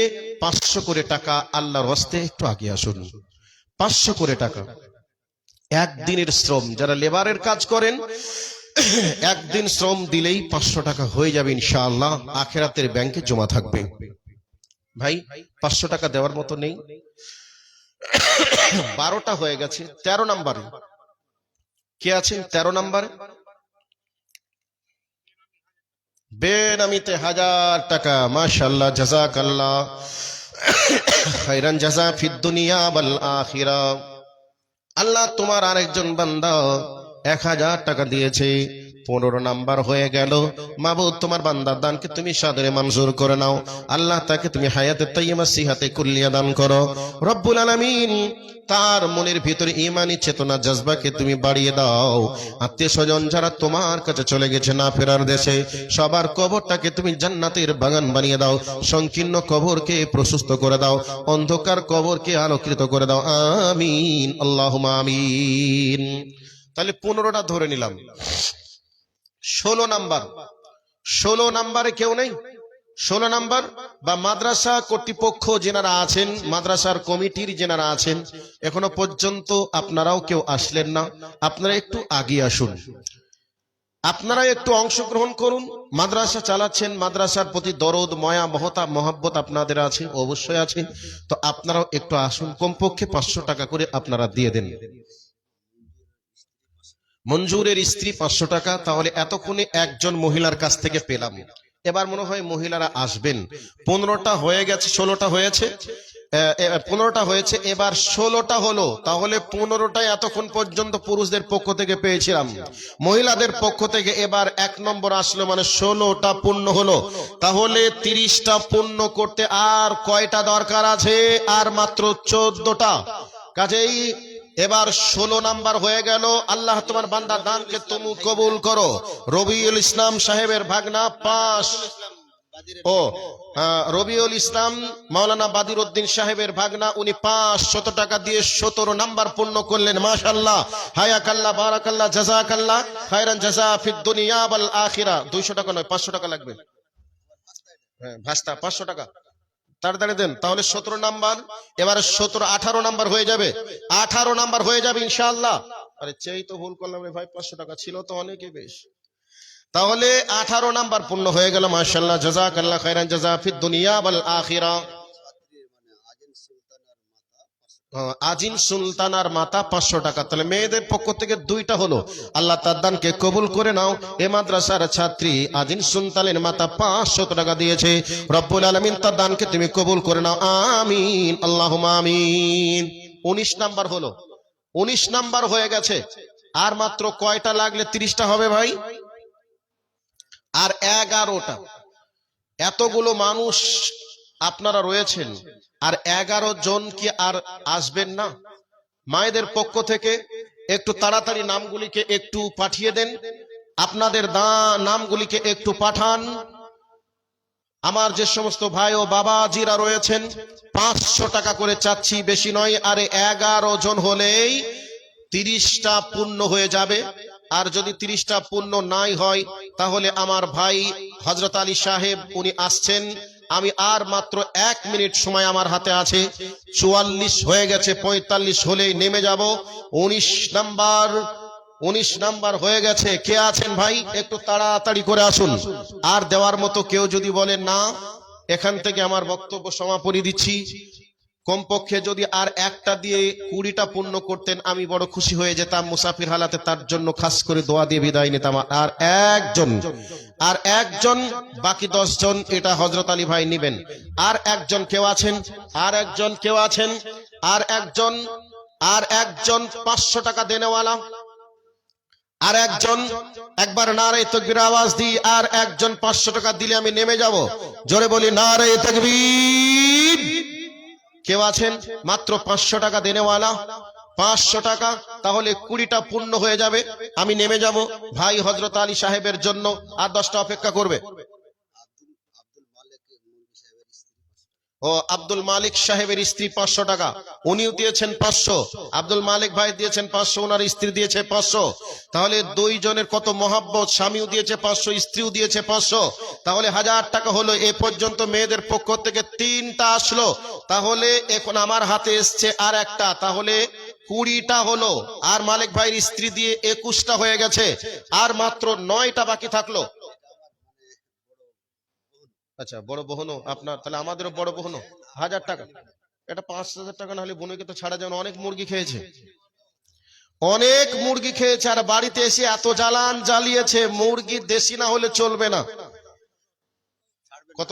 500 করে টাকা আল্লাহর হস্তে একটু আগে আসুন। 500 করে টাকা একদিনের শ্রম। যারা লেবারের কাজ করেন একদিন শ্রম দিলেই 500 টাকা হয়ে যাবে ইনশাআল্লাহ, আখিরাতের ব্যাংকে জমা থাকবে। ভাই 500 টাকা দেওয়ার মতো নেই। 12টা হয়ে গেছে। 13 নম্বরে কে আছেন? 13 নম্বরে বেনামিতে 1000 টাকা। মাশাআল্লাহ, জাযাকাল্লাহ খায়রান জাযা ফিদ দুনিয়া ওয়াল আখিরা। আল্লাহ তোমার আরেকজন বান্দা 1000 টাকা দিয়েছে। 15 নাম্বার হয়ে গেল। মাবুদ তোমার বান্দার দানকে তুমি সাদরে মঞ্জুর করে নাও। আল্লাহ তাকে তুমি হায়াতে তাইয়্যিবা সিহাতে কুল্লিয়া দান করো রব্বুল আলামিন। তার মনের ভিতরে ঈমানি চেতনা জজবাকে তুমি বাড়িয়ে দাও। আত্মীয় স্বজন যারা তোমার কাছে চলে গেছে না ফেরার দেশে, সবার কবরটাকে তুমি জান্নাতের বাগান বানিয়ে দাও। সংকীর্ণ কবরকে প্রশস্ত করে দাও, অন্ধকার কবরকে আলোকিত করে দাও। আমিন আল্লাহুম্মা আমিন। তাহলে 15টা ধরে নিলাম। 16 নাম্বার, 16 নাম্বারে কেউ নেই? 16 নাম্বার বা মাদ্রাসা কর্তৃপক্ষ যেনারা আছেন, মাদ্রাসার কমিটির যেনারা আছেন, এখনো পর্যন্ত আপনারাও কেউ আসলেন না, আপনারা একটু আগিয়ে আসুন। আপনারা একটু অংশগ্রহণ করুন। মাদ্রাসা চালাচ্ছেন, মাদ্রাসার প্রতি দরদ মায়া মহব্বত আপনাদের আছে, অবশ্যই আছে। তো আপনারাও একটু আসুন, কমপক্ষে 500 টাকা করে আপনারা দিয়ে দেন। মঞ্জুরের স্ত্রী 500 টাকা। তাহলে এতক্ষণে একজন মহিলার কাছ থেকে পেলাম। এবার মনে হয় মহিলারা আসবেন। 15টা হয়ে গেছে, 16টা হয়েছে, 15টা হয়েছে, এবার 16টা হলো। তাহলে 15টাই এতক্ষণ পর্যন্ত পুরুষদের পক্ষ থেকে পেয়েছিলাম, মহিলাদের পক্ষ থেকে এবার 1 নম্বর আসলো, মানে 16টা পূর্ণ হলো। তাহলে 30টা পূর্ণ করতে আর কয়টা দরকার আছে? আর মাত্র 14টা। কাজেই এবার 16 নাম্বার হয়ে গেল। আল্লাহ তোমার বান্দার দানকে তুমি কবুল করো। রবিউল ইসলাম সাহেবের ভাগনা রবিউল ইসলাম মাওলানা বাদিরউদ্দিন সাহেবের ভাগনা, উনি 500 টাকা দিয়ে 17 নাম্বার পূর্ণ করলেন। মাশাআল্লাহ, হায়াকাল্লাহ, বারাকাল্লাহ, জাযাকাল্লাহ খায়রান জাযা ফিদ দুনিয়া ওয়াল আখিরা। 200 টাকা নয়, 500 টাকা লাগবে। হ্যাঁ ভাস্তা, 500 টাকা তাড়াতাড়ি দেন। তাহলে 17 নাম্বার, এবারে 17, 18 নাম্বার হয়ে যাবে। 18 নাম্বার হয়ে যাবে ইনশাআল্লাহ। আরে চেই তো ভুল করলাম রে ভাই, 500 টাকা ছিল তো অনেকই বেশ। তাহলে 18 নাম্বার পূর্ণ হয়ে গেল। মাশাআল্লাহ, জাযাকাল্লাহ খায়রান জাযা ফিদ দুনিয়া ওয়াল আখিরা। আজিন সুলতানার মাতা 500 টাকা। তাহলে মেয়েদের পক্ষ থেকে 2টা হলো। আল্লাহ তার দানকে কবুল করে নাও। এ মাদ্রাসার ছাত্রী আজিন সুলতানের মাতা 500 টাকা দিয়েছে। রব্বুল আলামিন তার দানকে তুমি কবুল করে নাও। আমিন আল্লাহুম্মা আমিন। 19 নাম্বার হলো। 19 নাম্বার হয়ে গেছে। আর মাত্র কয়টা লাগলে 30টা হবে ভাই? আর 11টা। এতগুলো মানুষ আপনারা রয়েছেন, আর 11 জন কি আর আসবেন না? মায়েদের পক্ষ থেকে একটু তাড়াতাড়ি নামগুলিকে একটু পাঠিয়ে দেন। আপনাদের নামগুলিকে একটু পাঠান। আমার যে সমস্ত ভাই ও বাবাজিরা রয়েছেন, 500 টাকা করে চাচ্ছি, বেশি নয়। আরে 11 জন হলেই 30টা পূর্ণ হয়ে যাবে। আর যদি 30টা পূর্ণ নাই হয়, তাহলে আমার ভাই হযরত আলী সাহেব উনি আসছেন, আমি আর মাত্র 1 মিনিট সময় আমার হাতে আছে। 44 হয়ে গেছে, 45 হলেই নেমে যাব। 19 নাম্বার হয়ে গেছে। কে আছেন ভাই, একটু তাড়াতাড়ি করে আসুন। আর দেওয়ার মতো কেউ যদি বলেন না, এখান থেকে আমার বক্তব্য সমাপনী দিচ্ছি। কমপক্ষে যদি আর একটা দিয়ে 20টা পূর্ণ করতেন, আমি বড় খুশি হয়ে যেতাম। মুসাফির হালাতে তার জন্য খাস করে দোয়া দিয়ে বিদায় নিতাম। আর একজন বাকি 10 জন এটা হযরত আলী ভাই নেবেন। আর একজন কেউ আছেন? আর একজন 500 টাকা দেনেওয়ালা? আর একজন? একবার নারে তাকবীর আওয়াজ দিই। আর একজন 500 টাকা দিলে আমি নেমে যাব। জোরে বলি নারে তাকবীর। কেউ আছেন? মাত্র 500 টাকা দেনেওয়ালা? 500 টাকা, তাহলে 20টা পূর্ণ হয়ে যাবে, আমি নেমে যাব। ভাই হযরত আলী সাহেবের জন্য আর 10টা অপেক্ষা করবে। ও আব্দুল মালিক সাহেবের স্ত্রী 500 টাকা, উনিও দিয়েছেন 500। আব্দুল মালিক ভাই দিয়েছেন 500, ওনার স্ত্রী দিয়েছে 500। তাহলে 2 জনের কত মহব্বত, স্বামীও দিয়েছে 500, স্ত্রীও দিয়েছে 500। তাহলে 1000 টাকা হলো। এ পর্যন্ত মেয়েদের পক্ষ থেকে 3টা আসলো। তাহলে এখন আমার হাতে এসছে আর একটা, তাহলে 20টা হলো। আর মালিক ভাইয়ের স্ত্রী দিয়ে 21টা হয়ে গেছে। আর মাত্র 9টা বাকি থাকলো। আচ্ছা, বড় বহনও আপনার, তাহলে আমাদেরও বড় বহনও 1000 টাকা। এটা 5000 টাকা না হলে বোনকে তো ছাড়া যাবে না। অনেক মুরগি খেয়েছে, আর বাড়িতে এসে এত জ্বালান জ্বালিয়েছে। মুরগি দেশি না হলে চলবে না। কত?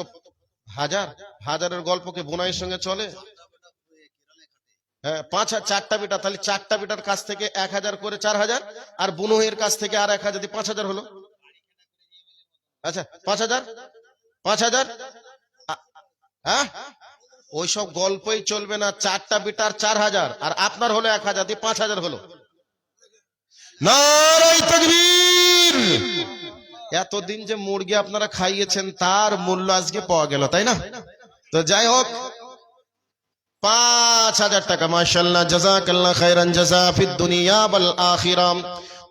হাজারের গল্পকে বোনাইয়ের সঙ্গে চলে? হ্যাঁ, 4টা বিটা, তাহলে 4টা বিটার কাছ থেকে 1000 করে 4000, আর বুনুহের কাছ থেকে আর 1000, 5000 হলো। আচ্ছা, 5000। হ্যাঁ, ওইসব গল্পই চলবে না। 4টা বিটার 4000, আর আপনার হলো 1000, 5000 হলো। নারে তাকবীর। এতদিন যে মুরগি আপনারা খাইয়েছেন তার মূল্য আজকে পাওয়া গেল, তাই না? তো যাই হোক, 5000 টাকা। মাশাআল্লাহ, জাযাকাল্লাহ খাইরান জাযা ফিদ দুনিয়া ওয়াল আখিরাহ।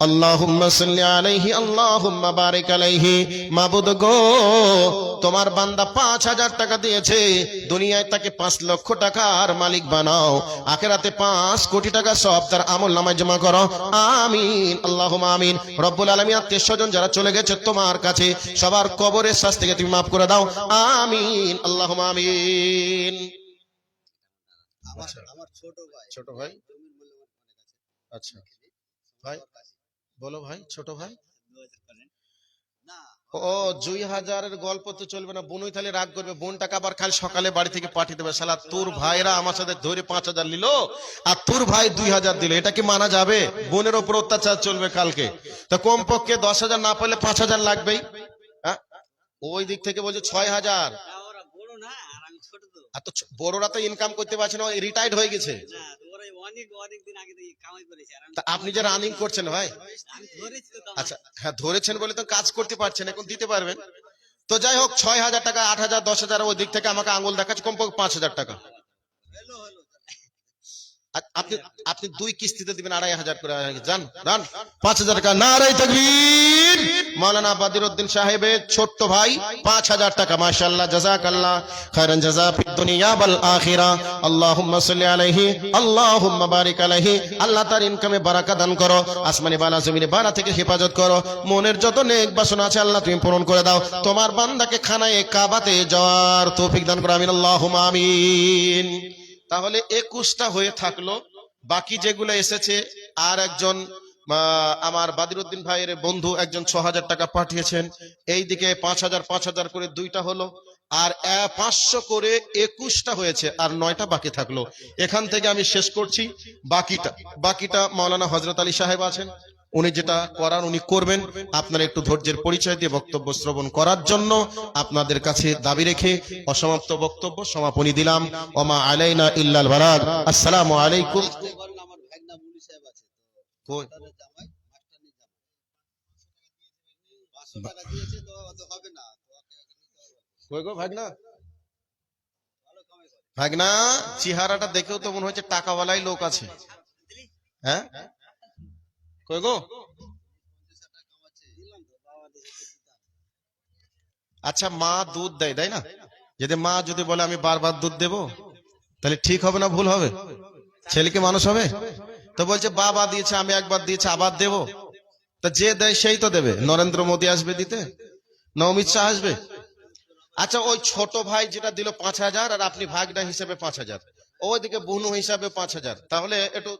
আল্লাহুম্মা সাল্লি আলাইহি, আল্লাহুম্মা বারিক আলাইহি। মাবুদ গো, তোমার বান্দা 5000 টাকা দিয়েছে, দুনিয়ায় তাকে 5 লক্ষ টাকার মালিক বানাও, আখিরাতে 5 কোটি টাকা সওয়াব তার আমলনামায় জমা করো। আমিন, আল্লাহুম্মা আমিন। রব্বুল আলামিন, আত্মীয়স্বজন যারা চলে গেছে তোমার কাছে, সবার কবরের শাস্তি থেকে তুমি মাফ করে দাও। আমিন, আল্লাহুম্মা আমিন। আমার ছোট ভাই। আচ্ছা ভাই, বলো ভাই, ছোট ভাই। ও 2000-এর গল্প তো চলবে না। বোনই তাহলে রাগ করবে। বোন টাকা আবার কাল সকালে বাড়ি থেকে পাঠিয়ে দেবে। শালা তোর ভাইরা আমার সাথে ধরে 5000 নিল, আর তোর ভাই 2000 দিল, এটা কি মানা যাবে? বোনের ওপর অত্যাচার চলবে কালকে। তো কমপক্ষে 10,000 না পেলে 5000 লাগবেই। হ্যাঁ, ওই দিক থেকে বলছে 6000। আর তো বড়রা তো ইনকাম করতে পারছে না, রিটায়ার্ড হয়ে গেছে। তা আপনি যে রানিং করছেন ভাই, আচ্ছা হ্যাঁ ধরেছেন বলে তো কাজ করতে পারছেন, এখন দিতে পারবেন। তো যাই হোক, 6000 টাকা, 8000, 10,000, ওই দিক থেকে আমাকে আঙুল দেখাচ্ছে। কমপক্ষে 5000 টাকা। আপনি 2 কিস্তিতে দিবেন 2500 করে। যান 5000 টাকা। নারে তাকবীর। মাওলানা বাদিরউদ্দিন সাহেবের ছোট্ট ভাই 5000 টাকা। মাশাআল্লাহ, জাযাকাল্লাহ খাইরান জাযা ফিদ দুনিয়া ওয়াল আখিরাহ। আল্লাহুম্মা সাল্লি আলাইহি, আল্লাহুম্মা বারিক আলাইহি। আল্লাহ তার ইনকামে বারাকা দান করো, আসমানি বালা জমিনে বালা থেকে হেফাজত করো। মনের যত নেক বাসনা আছে আল্লাহ তুমি পূরণ করে দাও। তোমার বান্দাকে খানায়ে কাবাতে যাওয়ার তৌফিক দান করো। আমিন, আল্লাহুম্মা আমিন। তাহলে 21টা হয়ে থাকলো। বাকি যেগুলো এসেছে, আর একজন আমার বাদিরউদ্দিন ভাইয়ের বন্ধু একজন 6000 টাকা পাঠিয়েছেন। এইদিকে 5000 করে 2টা হলো, আর 500 করে 21টা হয়েছে, আর 9টা বাকি থাকলো। এখান থেকে আমি শেষ করছি। বাকিটা মাওলানা হযরত আলী সাহেব আছেন, উনি যেটা করার উনি করবেন। আপনারা একটু ধৈর্যের পরিচয় দিয়ে বক্তব্য শ্রবণ করার জন্য আপনাদের কাছে দাবি রেখে অসমাপ্ত বক্তব্য সমাপনী দিলাম। ওমা আলাইনা ইল্লাল বালাগ। আসসালামু আলাইকুম। কই গো ভাগনা? ভাগনা, চেহারাটা দেখেও তো মনে হচ্ছে টাকাওয়ালাই লোক আছে। হ্যাঁ, কই গো? আচ্ছা, মা দুধ দেয়, তাই না? যদি মা যদি বলে আমি বারবার দুধ দেবো, তাহলে ঠিক হবে না ভুল হবে? ছেলে কি মানুষ হবে? তো বলছে বাবা দিয়েছে, আমি একবার দিয়েছে আবার দেবো। তা যে দেয় সেই তো দেবে। নরেন্দ্র মোদী আসবে দিতে না অমিত শাহ আসবে? আচ্ছা, ওই ছোট ভাই যেটা দিল 5,000 আর আপনি ভাগনা হিসেবে 5,000, ওইদিকে বুনু হিসাবে 5,000, তাহলে একটু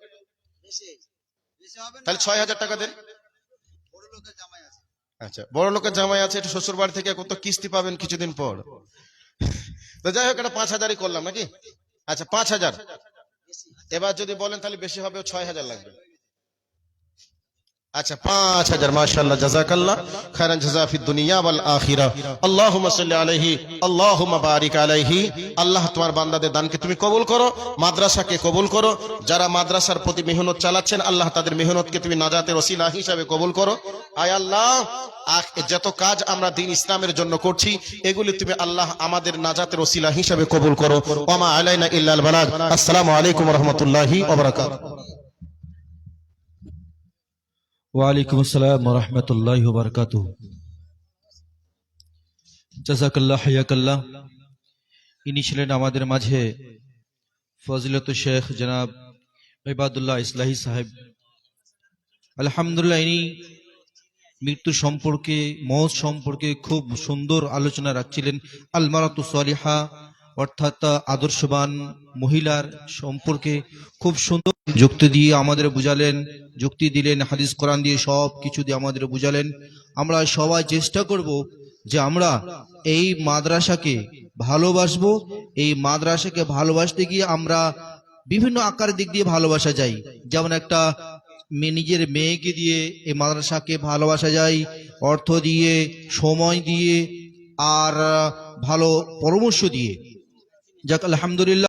তাহলে 6,000 টাকা দেন। আচ্ছা, বড় লোকের জামাই আছে, একটু শ্বশুর বাড়ি থেকে কত কিস্তি পাবেন কিছুদিন পর। তো যাই হোক, এটা 5,000ই করলাম নাকি? আচ্ছা 5,000। এবার যদি বলেন তাহলে বেশি হবে, 6,000 লাগবে। আচ্ছা 5,000। মাশাআল্লাহ, জাযাকাল্লাহ খায়রান জাযা ফিদ দুনিয়া ওয়াল আখিরা। আল্লাহুম্মা সাল্লি আলাইহি, আল্লাহুম্মা বারিক আলাইহি। আল্লাহ তোমার বান্দাদের দানকে তুমি কবুল করো, মাদ্রাসাকে কবুল করো। যারা মাদ্রাসার প্রতি মেহনত চালাচ্ছেন, আল্লাহ তাদের মেহনতকে তুমি নাজাতের ওসিলা হিসাবে কবুল করো। আয় আল্লাহ, যত কাজ আমরা দ্বীন ইসলামের জন্য করছি, এগুলি তুমি আল্লাহ আমাদের নাজাতের ওসিলা হিসাবে কবুল করো। ওয়া মা আলাইনা ইল্লাল বালাগ। আসসালামু আলাইকুম ওয়া রাহমাতুল্লাহি ওয়া বারাকাতুহু। ওয়ালাইকুম আসসালাম ওয়া রাহমাতুল্লাহি ওয়া বারাকাতুহু। জাযাকাল্লাহ, হায়াকাল্লাহ। ইনি ছিলেন আমাদের মাঝে ফজিলত শেখ জনাব ইবাদুল্লাহ ইসলাহি সাহেব। আলহামদুলিল্লাহ, ইনি মৃত্যু সম্পর্কে, মওত সম্পর্কে খুব সুন্দর আলোচনা রাখছিলেন। আল মারাতু সালিহা, অর্থাৎ আদর্শবান মহিলার সম্পর্কে খুব সুন্দর যুক্তি দিয়ে আমাদের বুঝালেন, যুক্তি দিলেন, হাদিস কোরআন দিয়ে সব কিছু দিয়ে আমাদের বুঝালেন। আমরা সবাই চেষ্টা করব যে আমরা এই মাদ্রাসাকে ভালোবাসবো। এই মাদ্রাসাকে ভালোবাসতে গিয়ে আমরা বিভিন্ন আকার দিক দিয়ে ভালোবাসা যায়। যেমন একটা নিজের মেয়েকে দিয়ে এই মাদ্রাসাকে ভালোবাসা যায়, অর্থ দিয়ে, সময় দিয়ে, আর ভালো পরামর্শ দিয়ে। যাক আলহামদুলিল্লাহ।